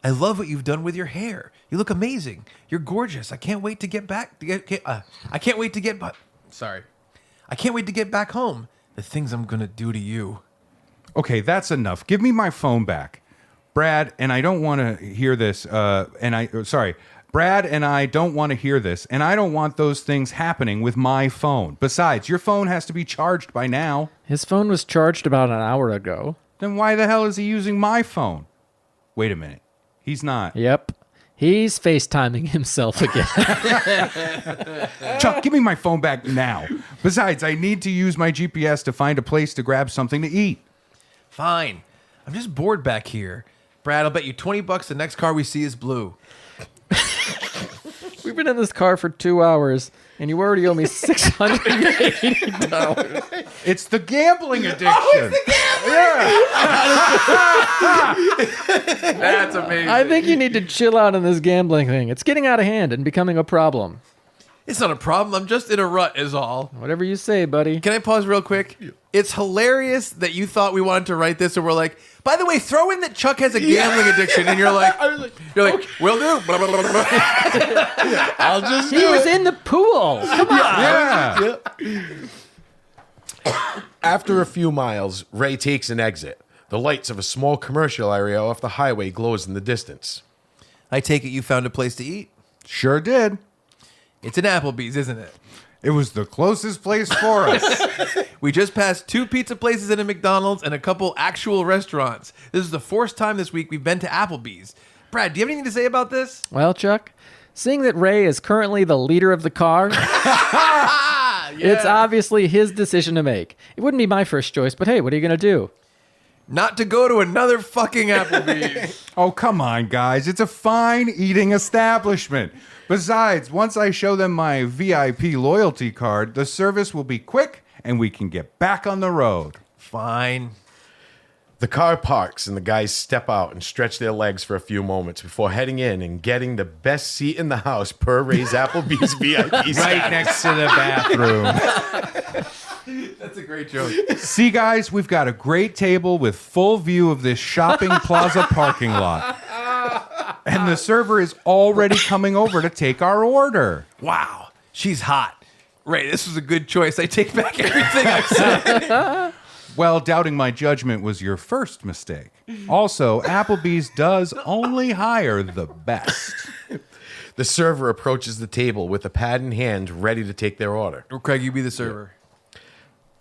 I love what you've done with your hair. You look amazing. You're gorgeous. I can't wait to get back. I can't wait to get back. Sorry. I can't wait to get back home. The things I'm gonna do to you. Okay, that's enough. Give me my phone back. Brad, and I don't want to hear this. Brad and I don't want to hear this, and I don't want those things happening with my phone. Besides, your phone has to be charged by now. His phone was charged about an hour ago. Then why the hell is he using my phone? Wait a minute. He's not. Yep. He's FaceTiming himself again. Chuck, give me my phone back now. Besides, I need to use my GPS to find a place to grab something to eat. Fine. I'm just bored back here. Brad, I'll bet you $20 the next car we see is blue. We've been in this car for 2 hours, and you already owe me $680. It's the gambling addiction. That's amazing. I think you need to chill out on this gambling thing. It's getting out of hand and becoming a problem. It's not a problem. I'm just in a rut is all. Whatever you say, buddy. Can I pause real quick? It's hilarious that you thought we wanted to write this and we're like, by the way, throw in that Chuck has a gambling addiction. And you're like, will do. Blah, blah, blah, blah. I'll just He was in the pool. Come on. Yeah. After a few miles, Ray takes an exit. The lights of a small commercial area off the highway glows in the distance. I take it you found a place to eat. Sure did. It's an Applebee's, isn't it? It was the closest place for us. We just passed 2 pizza places and a McDonald's and a couple actual restaurants. This is the 4th time this week we've been to Applebee's. Brad, do you have anything to say about this? Well, Chuck, seeing that Ray is currently the leader of the car, it's obviously his decision to make. It wouldn't be my first choice, but hey, what are you going to do? Not to go to another fucking Applebee's. Oh, come on, guys. It's a fine eating establishment. Besides, once I show them my VIP loyalty card, the service will be quick and we can get back on the road. Fine. The car parks and the guys step out and stretch their legs for a few moments before heading in and getting the best seat in the house per Ray's Applebee's VIP Right status. next to the bathroom. That's a great joke. See, guys, we've got a great table with full view of this shopping plaza parking lot. And the server is already coming over to take our order. Wow. She's hot. Ray, this was a good choice. I take back everything I said. Well, doubting my judgment was your first mistake. Also, Applebee's does only hire the best. The server approaches the table with a pad in hand, ready to take their order. Craig, you be the server.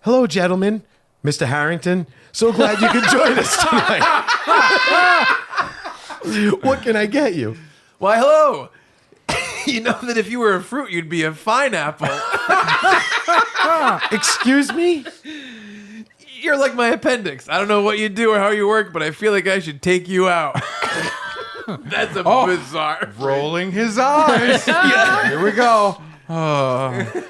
Hello, gentlemen. Mr. Harrington. So glad you could join us tonight. What can I get you? Why, hello. You know that if you were a fruit, you'd be a pineapple. Excuse me? You're like my appendix. I don't know what you do or how you work, but I feel like I should take you out. That's a bizarre. Rolling his eyes. Here we go. Oh,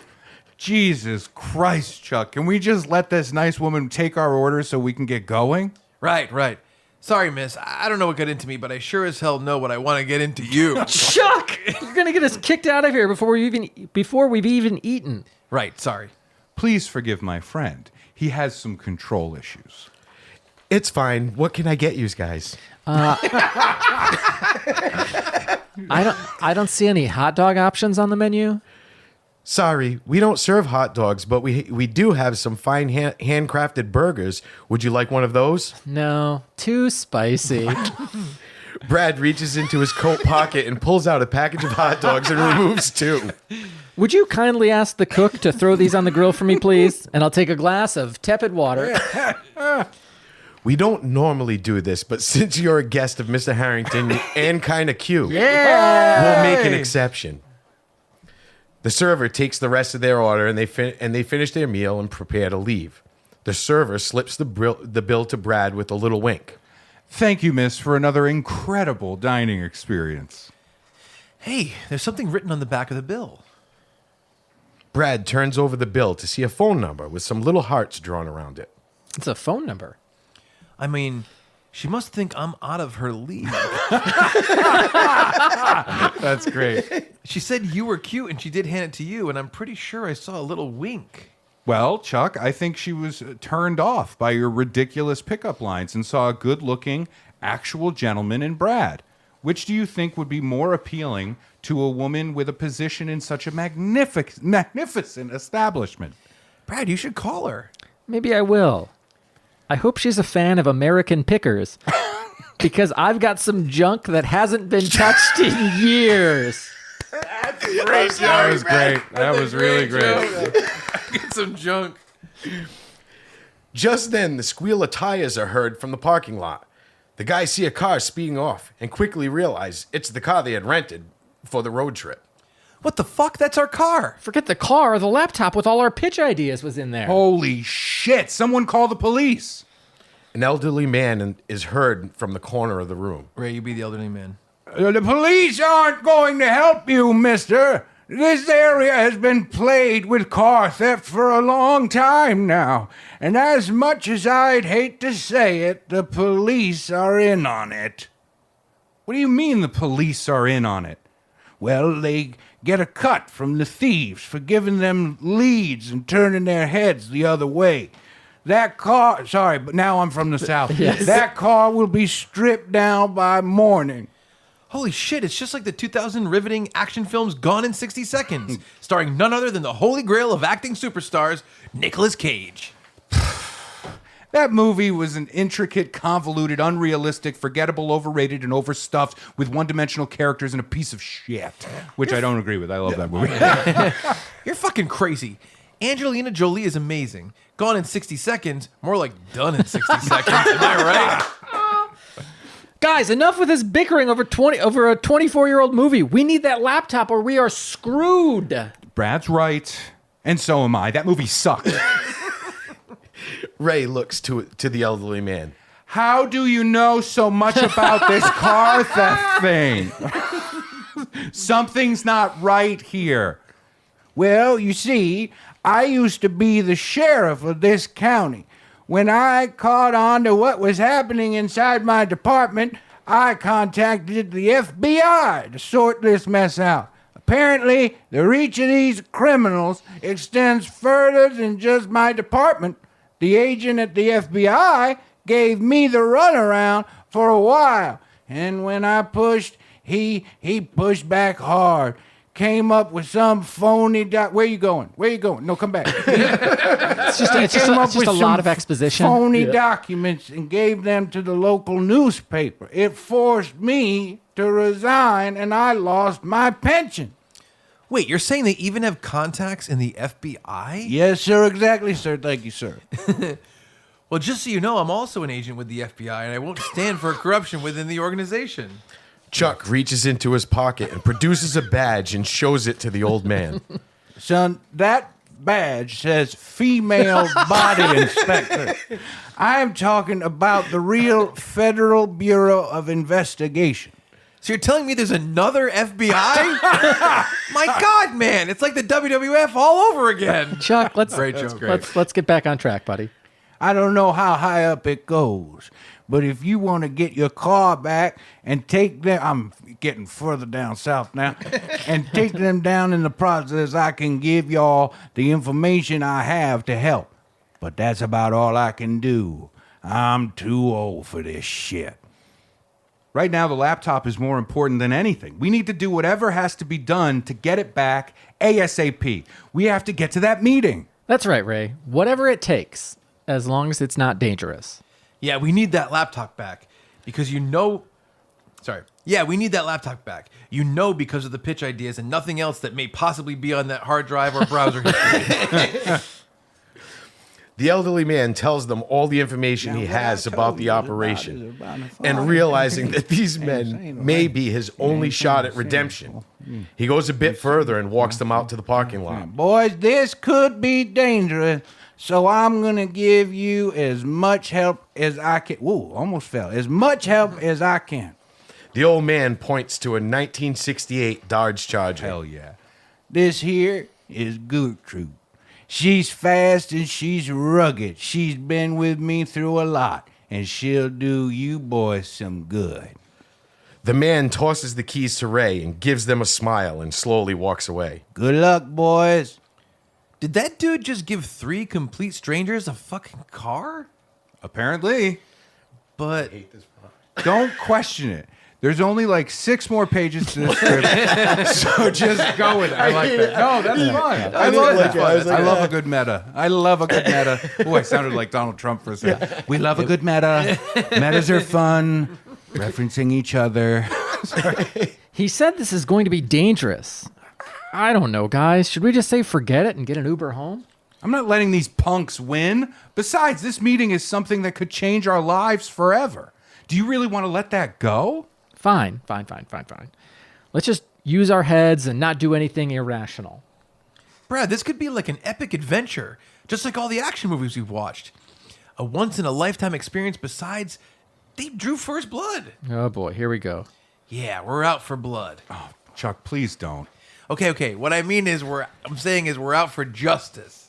Jesus Christ, Chuck. Can we just let this nice woman take our order so we can get going? Right. Sorry, miss. I don't know what got into me, but I sure as hell know what I want to get into you. Chuck, you're gonna get us kicked out of here before we've even eaten. Right, sorry. Please forgive my friend. He has some control issues. It's fine. What can I get you guys? I don't see any hot dog options on the menu. Sorry, we don't serve hot dogs, but we do have some fine handcrafted burgers. Would you like one of those? No, too spicy. Brad reaches into his coat pocket and pulls out a package of hot dogs and removes 2. Would you kindly ask the cook to throw these on the grill for me, please? And I'll take a glass of tepid water. We don't normally do this, but since you're a guest of Mr. Harrington and kind of cute, we'll make an exception. The server takes the rest of their order, and they finish their meal and prepare to leave. The server slips the bill to Brad with a little wink. Thank you, miss, for another incredible dining experience. Hey, there's something written on the back of the bill. Brad turns over the bill to see a phone number with some little hearts drawn around it. It's a phone number. I mean, she must think I'm out of her league. That's great. She said you were cute, and she did hand it to you, and I'm pretty sure I saw a little wink. Well, Chuck, I think she was turned off by your ridiculous pickup lines and saw a good-looking, actual gentleman in Brad. Which do you think would be more appealing to a woman with a position in such a magnificent establishment? Brad, you should call her. Maybe I will. I hope she's a fan of American Pickers. Because I've got some junk that hasn't been touched in years. That was great. That was really great. Get some junk. Just then, the squeal of tires are heard from the parking lot. The guys see a car speeding off and quickly realize it's the car they had rented for the road trip. What the fuck? That's our car. Forget the car, the laptop with all our pitch ideas was in there. Holy shit. Someone call the police. An elderly man is heard from the corner of the room. Ray, you be the elderly man. The police aren't going to help you, mister. This area has been plagued with car theft for a long time now. And as much as I'd hate to say it, the police are in on it. What do you mean the police are in on it? Well, they get a cut from the thieves for giving them leads and turning their heads the other way. That car, sorry, but now I'm from the South. Yes. That car will be stripped down by morning. Holy shit, it's just like the 2000 riveting action films Gone in 60 Seconds, starring none other than the holy grail of acting superstars, Nicolas Cage. That movie was an intricate, convoluted, unrealistic, forgettable, overrated, and overstuffed with one-dimensional characters and a piece of shit, which I don't agree with. I love that movie. You're fucking crazy. Angelina Jolie is amazing. Gone in 60 Seconds, more like done in 60 seconds. Am I right? Guys, enough with this bickering over a 24-year-old movie. We need that laptop or we are screwed. Brad's right, and so am I. That movie sucked. Ray looks to the elderly man. How do you know so much about this car theft thing? Something's not right here. Well, you see, I used to be the sheriff of this county. When I caught on to what was happening inside my department, I contacted the FBI to sort this mess out. Apparently, the reach of these criminals extends further than just my department. The agent at the FBI gave me the runaround for a while, and when I pushed, he pushed back hard. came up with some phony Where you going? Where you going? No, come back. It's just a lot of exposition. Phony documents and gave them to the local newspaper. It forced me to resign, and I lost my pension. Wait, you're saying they even have contacts in the FBI? Yes, sir. Exactly, sir. Thank you, sir. Well, just so you know, I'm also an agent with the FBI, and I won't stand for corruption within the organization. Chuck reaches into his pocket and produces a badge and shows it to the old man. Son, that badge says female body inspector. I am talking about the real Federal Bureau of Investigation. So you're telling me there's another FBI? My God, man. It's like the WWF all over again. Chuck, let's get back on track, buddy. I don't know how high up it goes, but if you want to get your car back and take them, I'm getting further down south now, and take them down in the process, I can give y'all the information I have to help. But that's about all I can do. I'm too old for this shit. Right now, the laptop is more important than anything. We need to do whatever has to be done to get it back ASAP. We have to get to that meeting. That's right, Ray. Whatever it takes, as long as it's not dangerous. Yeah, we need that laptop back because we need that laptop back. Because of the pitch ideas and nothing else that may possibly be on that hard drive or browser history. The elderly man tells them all the information he has about the operation, and realizing that these men may be his only shot at redemption, he goes a bit further and walks them out to the parking lot. Boys, this could be dangerous, so I'm going to give you as much help as I can. Whoa, almost fell. As much help as I can. The old man points to a 1968 Dodge Charger. Hell yeah. This here is Gertrude. She's fast and she's rugged. She's been with me through a lot, and she'll do you boys some good. The man tosses the keys to Ray and gives them a smile and slowly walks away. Good luck, boys. Did that dude just give 3 complete strangers a fucking car? Apparently. But Don't question it. There's only like 6 more pages to this script, so just go with it. I like that. No, that's fun. I love that. I love a good meta. I love a good meta. Oh, I sounded like Donald Trump for a second. We love a good meta. Metas are fun. Referencing each other. He said this is going to be dangerous. I don't know, guys. Should we just say forget it and get an Uber home? I'm not letting these punks win. Besides, this meeting is something that could change our lives forever. Do you really want to let that go? Fine. Let's just use our heads and not do anything irrational. Brad, this could be like an epic adventure, just like all the action movies we've watched. A once-in-a-lifetime experience. Besides, they drew first blood. Oh boy, here we go. Yeah, we're out for blood. Oh, Chuck, please don't. Okay. What I mean is we're out for justice.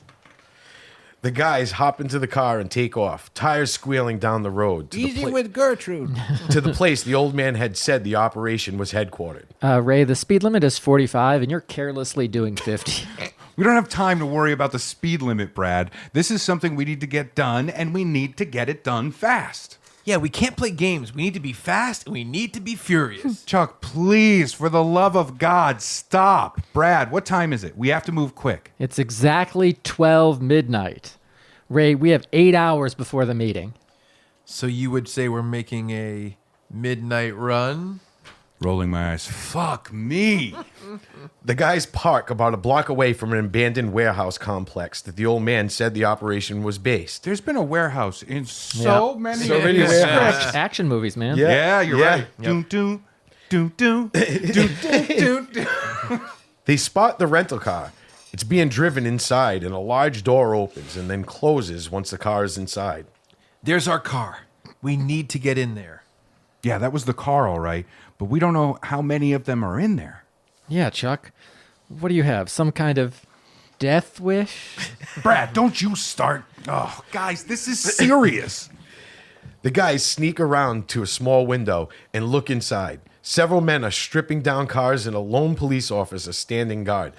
The guys hop into the car and take off, tires squealing down the road. Easy with Gertrude. to the place the old man had said the operation was headquartered. Ray, the speed limit is 45 and you're carelessly doing 50. We don't have time to worry about the speed limit, Brad. This is something we need to get done, and we need to get it done fast. Yeah, we can't play games. We need to be fast and we need to be furious. Chuck, please, for the love of God, stop. Brad, what time is it? We have to move quick. It's exactly 12 midnight. Ray, we have 8 hours before the meeting. So you would say we're making a midnight run? Rolling my eyes. Fuck me. The guys park about a block away from an abandoned warehouse complex that the old man said the operation was based. There's been a warehouse in so many warehouses. Action movies, man. Yeah, you're right. Yep. Doom, doom, doom, doom, doom, doom. They spot the rental car. It's being driven inside, and a large door opens and then closes once the car is inside. There's our car. We need to get in there. Yeah, that was the car, all right. But we don't know how many of them are in there. Yeah, Chuck. What do you have? Some kind of death wish? Brad, don't you start. Oh, guys, this is serious. The guys sneak around to a small window and look inside. Several men are stripping down cars, and a lone police officer standing guard.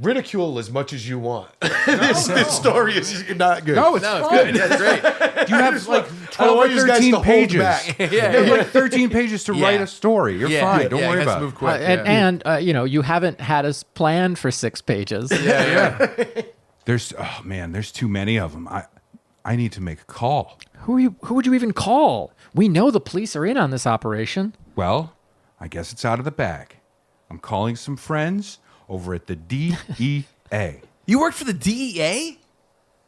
ridicule as much as you want. This story is not good. No, it's Good. Yeah, it's great. You have like I 12 don't or want you guys 13 to hold pages. back. You have like 13 pages to Yeah. write a story. You're fine. Don't worry you about move it. quick. And you haven't had us planned for 6 pages. There's too many of them. I need to make a call. Who would you even call? We know the police are in on this operation. Well, I guess it's out of the bag. I'm calling some friends over at the DEA. You worked for the DEA?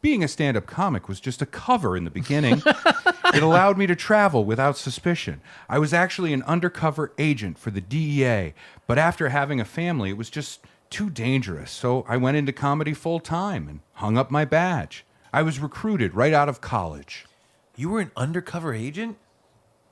Being a stand-up comic was just a cover in the beginning. It allowed me to travel without suspicion. I was actually an undercover agent for the DEA, but after having a family, it was just too dangerous. So I went into comedy full-time and hung up my badge. I was recruited right out of college. You were an undercover agent?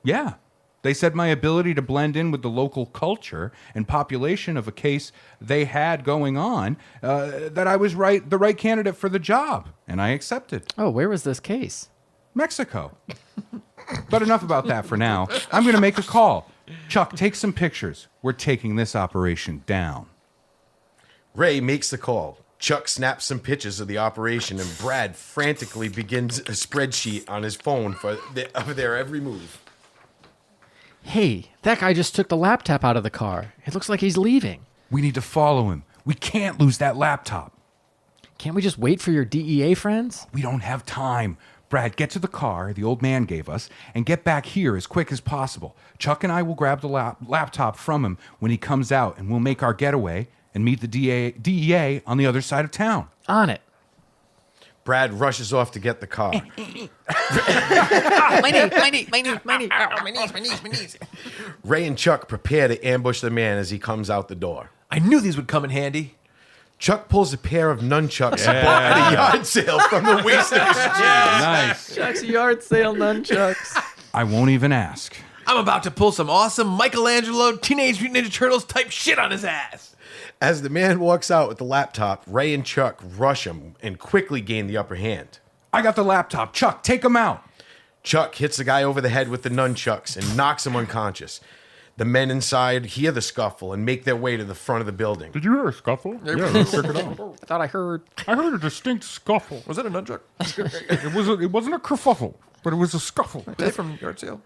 Yeah. They said my ability to blend in with the local culture and population of a case they had going on, that I was the right candidate for the job, and I accepted. Oh, where was this case? Mexico. But enough about that for now. I'm going to make a call. Chuck, take some pictures. We're taking this operation down. Ray makes the call. Chuck snaps some pictures of the operation, and Brad frantically begins a spreadsheet on his phone of their every move. Hey, that guy just took the laptop out of the car. It looks like he's leaving. We need to follow him. We can't lose that laptop. Can't we just wait for your DEA friends? We don't have time. Brad, get to the car the old man gave us and get back here as quick as possible. Chuck and I will grab the laptop from him when he comes out, and we'll make our getaway and meet the DEA on the other side of town. On it. Brad rushes off to get the car. My knees. Ray and Chuck prepare to ambush the man as he comes out the door. I knew these would come in handy. Chuck pulls a pair of nunchucks bought at a yard sale from the waist of his jeans. Nice. Chuck's yard sale nunchucks. I won't even ask. I'm about to pull some awesome Michelangelo Teenage Mutant Ninja Turtles type shit on his ass. As the man walks out with the laptop, Ray and Chuck rush him and quickly gain the upper hand. I got the laptop. Chuck, take him out. Chuck hits the guy over the head with the nunchucks and knocks him unconscious. The men inside hear the scuffle and make their way to the front of the building. Did you hear a scuffle? Yeah, let's check it out. I thought I heard. I heard a distinct scuffle. Was that a nunchuck? It wasn't a kerfuffle, but it was a scuffle. Are they from yard sale?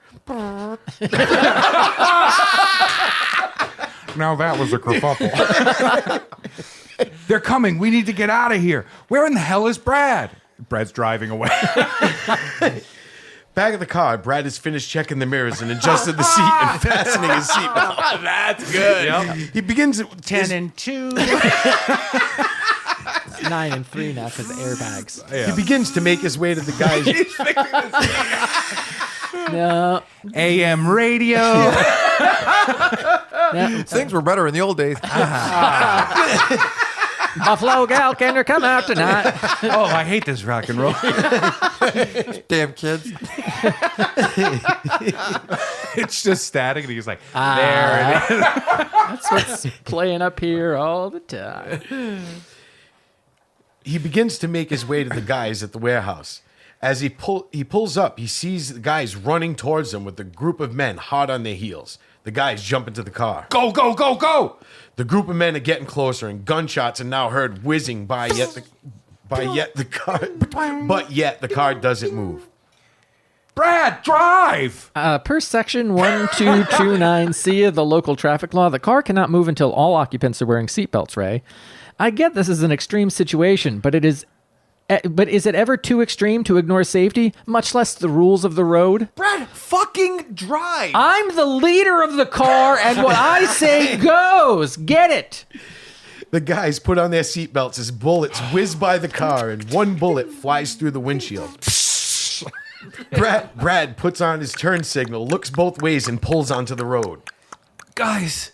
Now that was a kerfuffle. They're coming. We need to get out of here. Where in the hell is Brad? Brad's driving away. Back of the car, Brad has finished checking the mirrors and adjusted the seat and fastening his seatbelt. That's good. He begins at 10 and 2. 9 and 3 now because of airbags. He begins to make his way to the guy's. No. AM radio. No. Things were better in the old days. Buffalo gal, can you come out tonight? Oh, I hate this rock and roll. Damn kids. It's just static, and he's like, there it is. That's what's playing up here all the time. He begins to make his way to the guys at the warehouse. As he pulls up, he sees the guys running towards him with a group of men hot on their heels. The guys jump into the car. Go, go, go, go. The group of men are getting closer, and gunshots are now heard whizzing by. Yet the car doesn't move. Brad, drive. Per section 1229C of the local traffic law, the car cannot move until all occupants are wearing seatbelts, Ray. I get this is an extreme situation, but is it ever too extreme to ignore safety, much less the rules of the road? Brad, fucking drive. I'm the leader of the car, and what I say goes. Get it? The guys put on their seatbelts as bullets whiz by the car, and one bullet flies through the windshield. Brad puts on his turn signal, looks both ways, and pulls onto the road. Guys,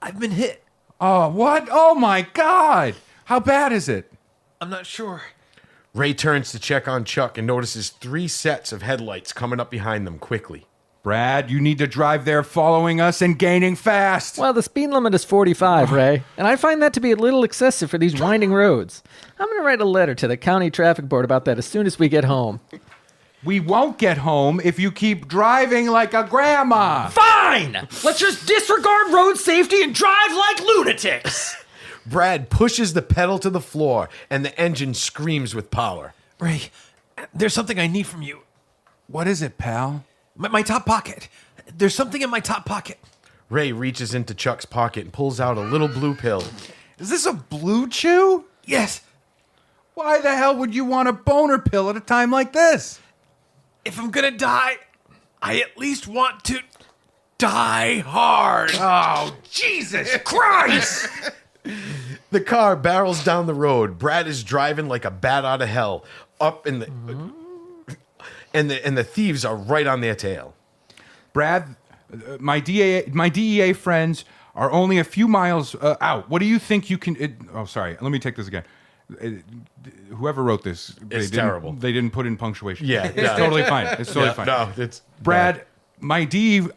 I've been hit. Oh, what? Oh, my God. How bad is it? I'm not sure. Ray turns to check on Chuck and notices 3 sets of headlights coming up behind them quickly. Brad, you need to drive there following us and gaining fast. Well, the speed limit is 45, Ray, and I find that to be a little excessive for these winding roads. I'm going to write a letter to the county traffic board about that as soon as we get home. We won't get home if you keep driving like a grandma. Fine! Let's just disregard road safety and drive like lunatics! Brad pushes the pedal to the floor, and the engine screams with power. Ray, there's something I need from you. What is it, pal? My top pocket. There's something in my top pocket. Ray reaches into Chuck's pocket and pulls out a little blue pill. Is this a blue chew? Yes. Why the hell would you want a boner pill at a time like this? If I'm gonna die, I at least want to die hard. Oh, Jesus Christ! The car barrels down the road. Brad is driving like a bat out of hell. Up in the and the thieves are right on their tail. Brad, my DEA friends are only a few miles out. What do you think you can... oh, sorry. Let me take this again. Whoever wrote this... It's terrible. They didn't put in punctuation. Yeah. It's totally fine. It's totally fine. No, it's... Brad, my DEA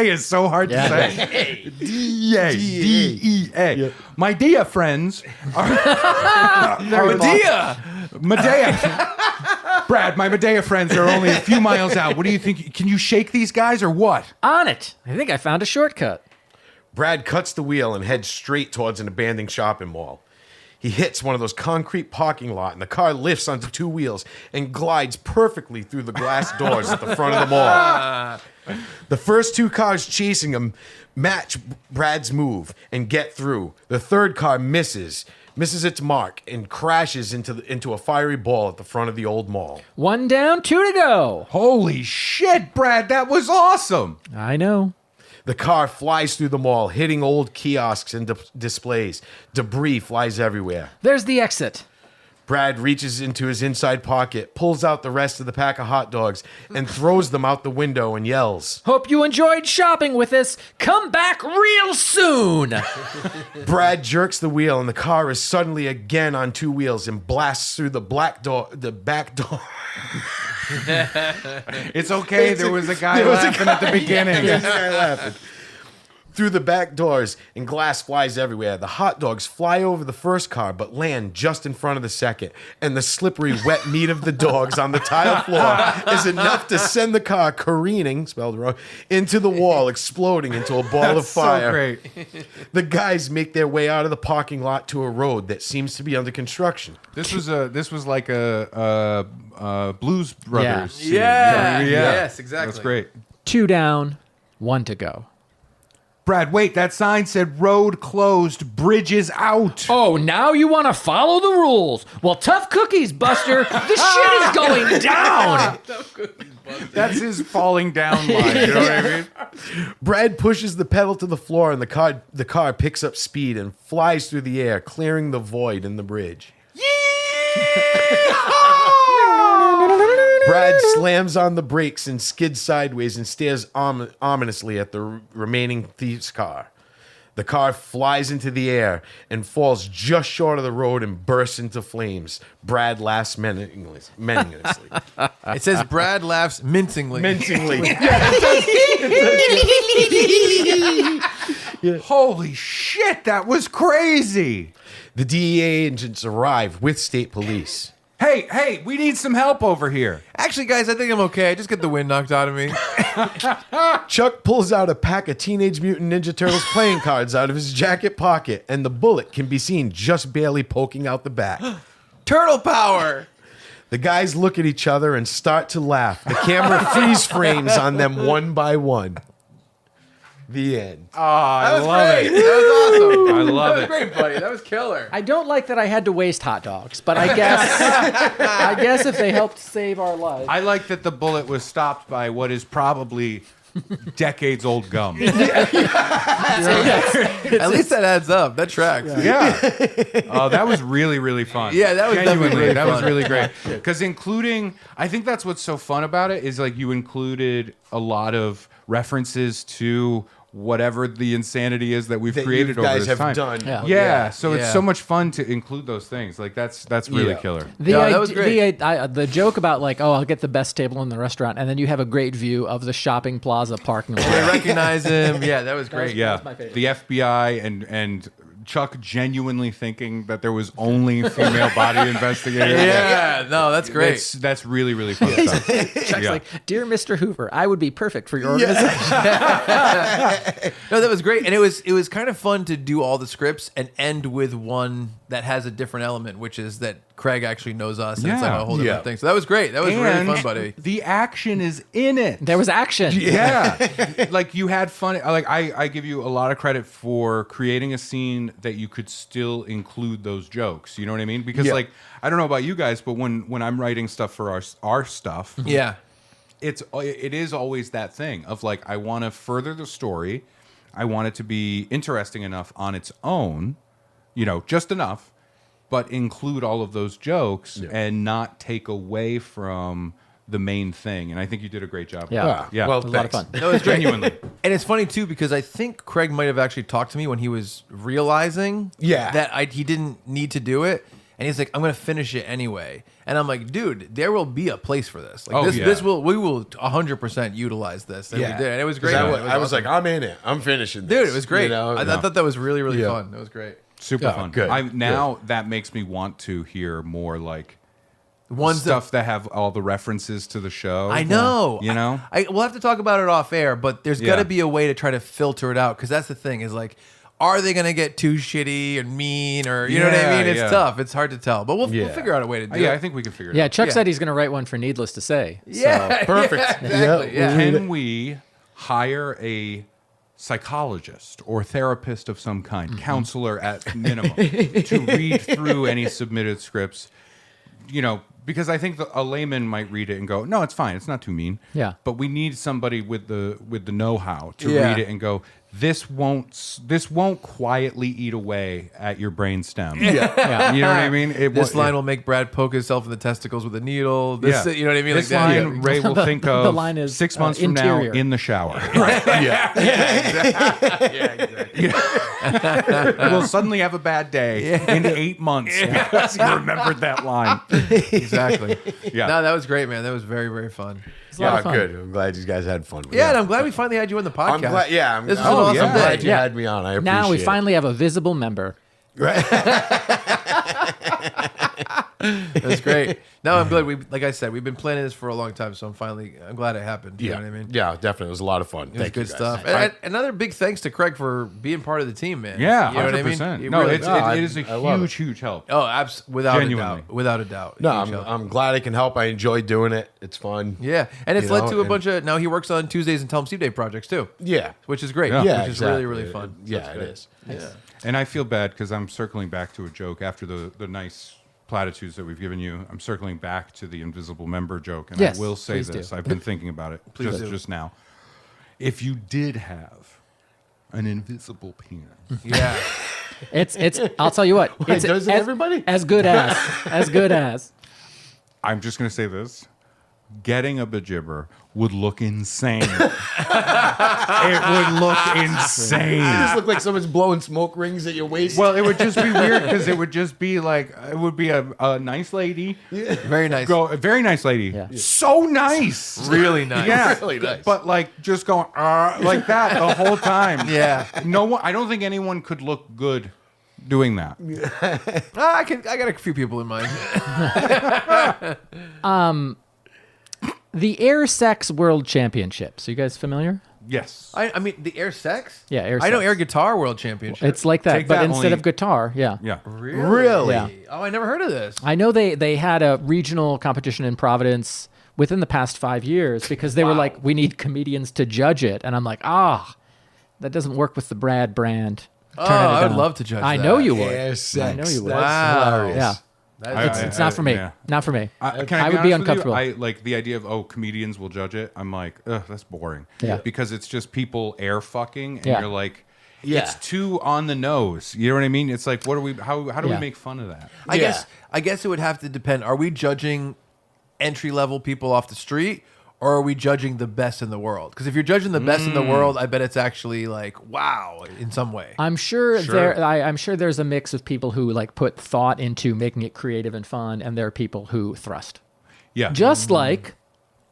is so hard to say. DEA. My DEA friends are... Medea. Brad, my Medea friends are only a few miles out. What do you think? Can you shake these guys or what? On it. I think I found a shortcut. Brad cuts the wheel and heads straight towards an abandoned shopping mall. He hits one of those concrete parking lot, and the car lifts onto two wheels and glides perfectly through the glass doors at the front of the mall. The first two cars chasing him match Brad's move and get through. The third car misses its mark and crashes into a fiery ball at the front of the old mall. 1 down, 2 to go. Holy shit, Brad, that was awesome. I know. The car flies through the mall, hitting old kiosks and displays. Debris flies everywhere. There's the exit. Brad reaches into his inside pocket, pulls out the rest of the pack of hot dogs, and throws them out the window and yells. Hope you enjoyed shopping with us. Come back real soon. Brad jerks the wheel, and the car is suddenly again on two wheels and blasts through the back door. It's okay. There was a guy laughing at the beginning. There's a guy laughing. Through the back doors, and glass flies everywhere. The hot dogs fly over the first car, but land just in front of the second. And the slippery, wet meat of the dogs on the tile floor is enough to send the car careening, spelled wrong, into the wall, exploding into a ball of fire. So great. The guys make their way out of the parking lot to a road that seems to be under construction. This was like a Blues Brothers. scene. Yeah. Yes, exactly. That's great. 2 down, 1 to go. Brad, wait, that sign said road closed, bridges out. Oh, now you want to follow the rules? Well, tough cookies, Buster. This shit is going down. That's his falling down line. You know what I mean? Brad pushes the pedal to the floor, and the car picks up speed and flies through the air, clearing the void in the bridge. Brad slams on the brakes and skids sideways and stares ominously at the remaining thief's car. The car flies into the air and falls just short of the road and bursts into flames. Brad laughs menacingly. It says Brad laughs mincingly. Holy shit, that was crazy. The DEA agents arrive with state police. Hey, we need some help over here. Actually, guys, I think I'm okay. I just get the wind knocked out of me. Chuck pulls out a pack of Teenage Mutant Ninja Turtles playing cards out of his jacket pocket, and the bullet can be seen just barely poking out the back. Turtle power. The guys look at each other and start to laugh. The camera freeze frames on them one by one. The end. Oh, I love great. it. That was awesome. I love That was it. great, buddy. That was killer. I don't like that I had to waste hot dogs, but I guess if they helped save our lives. I like that the bullet was stopped by what is probably decades old gum. At least that adds up. That tracks. Yeah. Oh, that was really, really fun. Yeah, that was definitely genuinely. really That was fun. really great. Because I think that's what's so fun about it is like you included a lot of references to whatever the insanity is that we've That created you over guys this have time. done. Yeah. So it's Yeah. so much fun to include those things. Like that's really Yeah. killer. That was great. The joke about like, oh, I'll get the best table in the restaurant, and then you have a great view of the shopping plaza parking lot. They recognize him. Yeah, that was great. Yeah. my favorite. The FBI and Chuck genuinely thinking that there was only female body investigators. Yeah, no, that's great. That's really, really fun stuff. Chuck's Yeah. like, "Dear Mr. Hoover, I would be perfect for your organization." No, that was great, and it was kind of fun to do all the scripts and end with one that has a different element, which is that Craig actually knows us, and it's like a whole different thing. So that was great. That was really And fun, buddy. the action is in it. There was action. Yeah. Like you had fun. Like I give you a lot of credit for creating a scene that you could still include those jokes. You know what I mean? Because like, I don't know about you guys, but when I'm writing stuff for our stuff, Yeah. it is always that thing of like, I want to further the story. I want it to be interesting enough on its own, just enough, but include all of those jokes and not take away from the main thing. And I think you did a great job. Yeah. Yeah. Well, It was a lot of fun. That was great. Genuinely. And it's funny too because I think Craig might have actually talked to me when he was realizing that he didn't need to do it, and he's like, "I'm going to finish it anyway." And I'm like, "Dude, there will be a place for this. Like we will 100% utilize this." And we did, and it was great. I was like, I'm in it. I'm finishing this. "Dude, it was great." I thought that was really, really fun. It was great. Super fun. Good. That makes me want to hear more like Ones stuff that have all the references to the show. I know. You know? We'll have to talk about it off air, but there's got to be a way to try to filter it out because that's the thing is like, are they going to get too shitty and mean or, you know what I mean? It's tough. It's hard to tell, but we'll figure out a way to do it. Yeah, I think we can figure it Yeah, out. Chuck said he's going to write one for Needless to Say. Yeah. Perfect. Exactly. Yeah. Can we hire a psychologist or therapist of some kind, counselor at minimum, to read through any submitted scripts? Because I think a layman might read it and go, "No, it's fine. It's not too mean." Yeah. But we need somebody with the know-how to read it and go, "This won't quietly eat away at your brainstem." Yeah. You know what I mean? This line will make Brad poke himself in the testicles with a needle. This, you know what I mean? This like that. line Ray will think of the line is, 6 months interior. from now in the shower. We'll suddenly have a bad day in 8 months because he remembered that line. Exactly. Yeah. No, that was great, man. That was very, very fun. It's a lot Yeah, of fun. good. I'm glad you guys had fun with Yeah, it. and I'm glad we finally had you on the podcast. I'm glad. Yeah, This was an awesome I'm glad day. you Yeah. had me on. I appreciate Now we it. finally have a visible member. It was great. No, I'm glad like I said, we've been planning this for a long time, so I'm glad it happened. You know what I mean? Yeah, definitely. It was a lot of fun. It was Thank you good guys. stuff. And another big thanks to Craig for being part of the team, man. Yeah, you know what I 100%. mean? No, Really- it is a I love huge, huge help. oh, without Genuinely. a doubt, without a doubt. No, Huge help. I'm glad I can help. I enjoy doing it. It's fun. Yeah, and it's You led know, to a and- bunch of. Now he works on Tuesdays and Tell 'em Steve Day projects too, Yeah. which is great. Yeah. Yeah, which is exactly. really, really fun. Yeah, That's it good. is. Yeah. And I feel bad because I'm circling back to a joke after the nice platitudes that we've given you. I'm circling back to the invisible member joke, and Yes, I will say please this. do. I've been thinking about it do. just now. If you did have an invisible penis, Yeah. It's. I'll tell you what. It's doesn't as, everybody? as good as. I'm just going to say this. Getting a bejibber would look insane. It would look insane. You just look like someone's blowing smoke rings at your waist. Well, it would just be weird because it would just be like, it would be a nice lady. Very nice. A very nice lady. Yeah. So nice. Really nice. Yeah. Really nice. But like just going like that the whole time. Yeah. No one, I don't think anyone could look good doing that. I got a few people in mind. The Air Sex World Championships. Are you guys familiar? Yes. I mean, the air sex? Yeah, air I know sex. air guitar world championship. It's like that, Take but that instead only- of guitar, yeah. Yeah. really? Yeah. Oh, I never heard of this. I know they had a regional competition in Providence within the past 5 years because they were like, we need comedians to judge it. And I'm like, that doesn't work with the Brad brand. Oh, I would love to judge I that. know you would. Air sex. I know you would. That's Wow. hilarious. Yeah. It's not for me. yeah. Not for me. Can I be would be honest with you? uncomfortable. I like the idea of comedians will judge it. I'm like, ugh, that's boring. Yeah. Because it's just people air fucking, and Yeah. you're like, Yeah. it's too on the nose. You know what I mean? It's like, what are we? How do Yeah. we make fun of that? I guess it would have to depend. Are we judging entry level people off the street, or are we judging the best in the world? Because if you're judging the best in the world, I bet it's actually like wow in some way. I'm sure I'm sure there's a mix of people who like put thought into making it creative and fun, and there are people who thrust. Yeah. Just like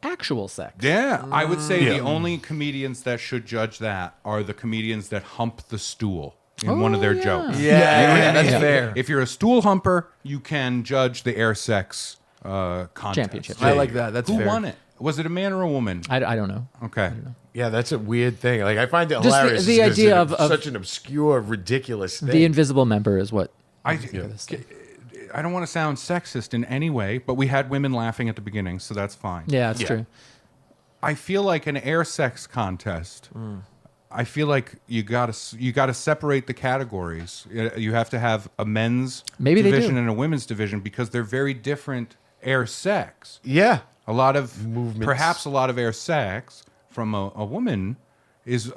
actual sex. Yeah, I would say the only comedians that should judge that are the comedians that hump the stool. in one of their jokes. Yeah, that's fair. If you're a stool humper, you can judge the air sex contest. Championship. I like that. That's Who fair. won it? Was it a man or a woman? I don't know. Okay. Yeah, that's a weird thing. Like I find it Just hilarious. the because idea it's of such an obscure, ridiculous thing. The invisible member is what. I don't want to sound sexist in any way, but we had women laughing at the beginning, so that's fine. Yeah, it's true. I feel like an air sex contest. I feel like you gotta separate the categories. You have to have a men's Maybe they division do. and a women's division because they're very different air sex. Yeah. A lot of Movements. perhaps a lot of air sex from a woman is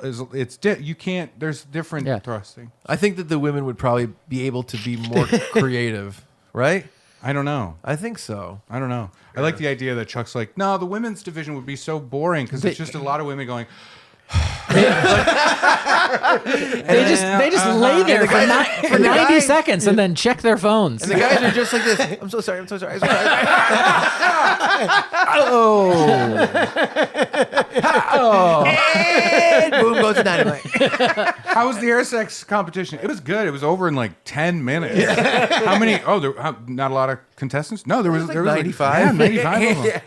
you can't. There's different thrusting. I think that the women would probably be able to be more creative, right? I don't know. I think so. I don't know. I like the idea that Chuck's like, no, the women's division would be so boring because it's just a lot of women going. They just lay there for 90 seconds and then check their phones. And the guys are just like this. I'm so sorry. I'm so sorry. I'm so sorry. And boom goes the dynamite. How was the air sex competition? It was good. It was over in like 10 minutes. How many? Not a lot of contestants. No, there was like there 95. 95 of them.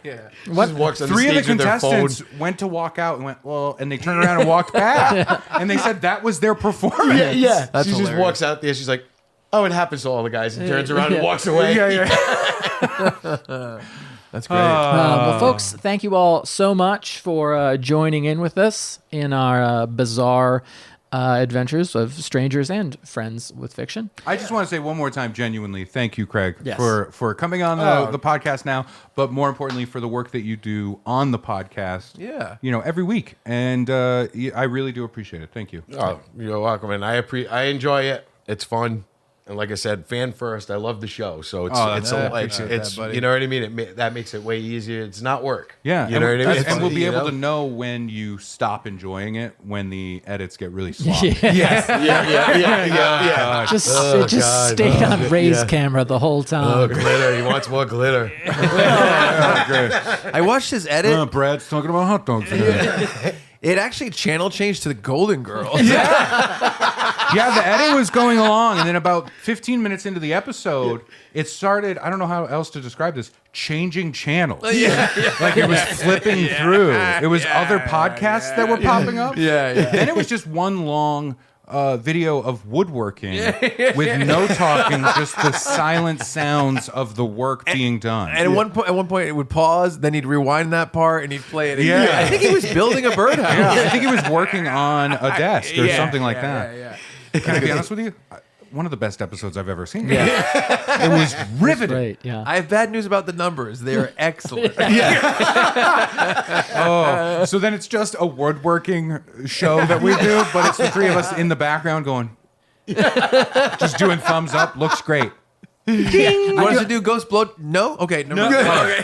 Just walks on Three of the stage with their phone. contestants went to walk out and went, well, and they turned around and walked back. And they said that was their performance. Yeah. That's She just hilarious. walks out there. She's like, oh, it happens to all the guys. And turns around and walks away. That's great. Well, folks, thank you all so much for joining in with us in our bizarre adventures of strangers and friends with fiction. I just want to say one more time, genuinely, thank you, Craig, Yes. for coming on the podcast now, but more importantly, for the work that you do on the podcast. Yeah. Every week, and I really do appreciate it. Thank you. Oh, you're welcome. And I enjoy it. It's fun. And like I said, fan first. I love the show. So it's I appreciate that, buddy. you know what I mean? That makes it way easier. It's not work. Yeah, You know what I mean? And we'll be You able know? to know when you stop enjoying it when the edits get really sloppy. Yeah. Just Oh, just God. stayed on Ray's yeah. camera the whole Oh, time. glitter. He wants more glitter. I watched his edit. Brad's talking about hot dogs today. It actually channel changed to the Golden Girls. Yeah, the edit was going along, and then about 15 minutes into the episode, it started, I don't know how else to describe this, changing channels. Like it was flipping through. It was other podcasts that were popping up. Then it was just one long video of woodworking with no talking, just the silent sounds of the work being done. And at one point, it would pause. Then he'd rewind that part, and he'd play it again. Yeah. I think he was building a birdhouse. I think he was working on a desk or something like that. Yeah. Can I be honest with you? One of the best episodes I've ever seen. It was riveting. Great, yeah. I have bad news about the numbers. They're excellent. So then it's just a woodworking show that we do, but it's the three of us in the background going, just doing thumbs up. Looks great. You want us to do Ghost Blow? No? Okay. No. Okay.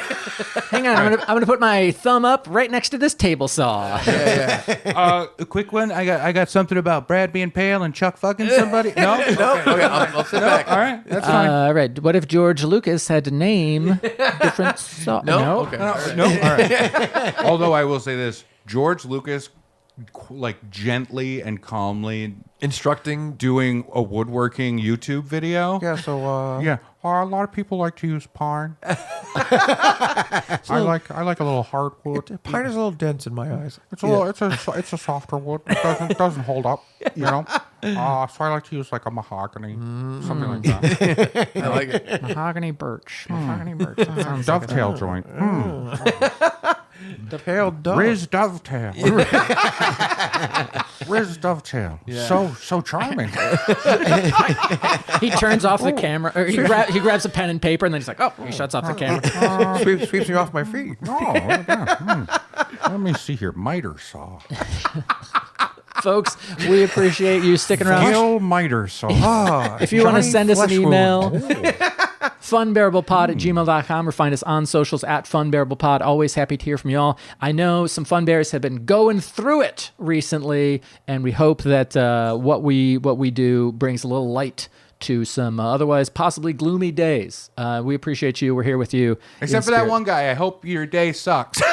Hang on, I'm gonna put my thumb up right next to this table saw. A quick one. I got something about Brad being pale and Chuck fucking somebody. No? No? Okay, I'll sit back. All right. That's fine. All right. What if George Lucas had to name different saw? No? Okay. No. All right. Although I will say this, George Lucas, like gently and calmly Instructing. doing a woodworking YouTube video. Yeah, so, Yeah. A lot of people like to use pine. I like a little hardwood. Pine is a little dense in my eyes. It's a softer wood. It doesn't hold up, you know. So I like to use like a mahogany, something like that. I like it. Mahogany birch. Mahogany birch. That sounds Dovetail joint. The pale dove. Riz Dovetail. Riz Dovetail. So charming. He turns off the camera. Or he grabs a pen and paper, and then he's like, "Oh!" He shuts off the camera. Sweeps me off my feet. Oh, yeah. Let me see here. Miter saw. Folks, we appreciate you sticking around. Gil miter saw. If you want to Johnny send us an Fleshwood. email, funbearablepod@gmail.com, or find us on socials at funbearablepod. Always happy to hear from y'all. I know some fun bears have been going through it recently, and we hope that what we do brings a little light to some otherwise possibly gloomy days. We appreciate you. We're here with you. Except for that one guy. I hope your day sucks. And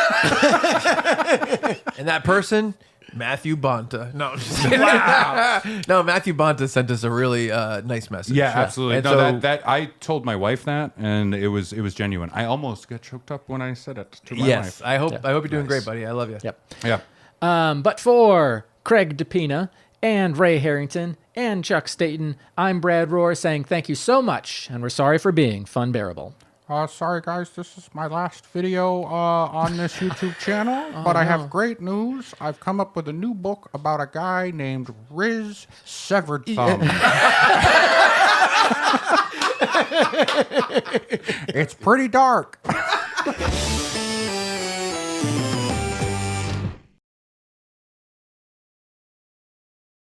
that person, Matthew Bonta. No, I'm just kidding. No, Matthew Bonta sent us a really nice message. Yeah, absolutely. And No, so- that I told my wife that, and it was genuine. I almost got choked up when I said it to my Yes, wife. I hope you're doing great, buddy. I love you. Yep. Yeah. But for Craig Depina and Ray Harrington and Chuck Staten, I'm Brad Rohr saying thank you so much, and we're sorry for being Funbearable. Sorry, guys, this is my last video on this YouTube channel, but I have great news. I've come up with a new book about a guy named Riz Severed Thumb. It's pretty dark.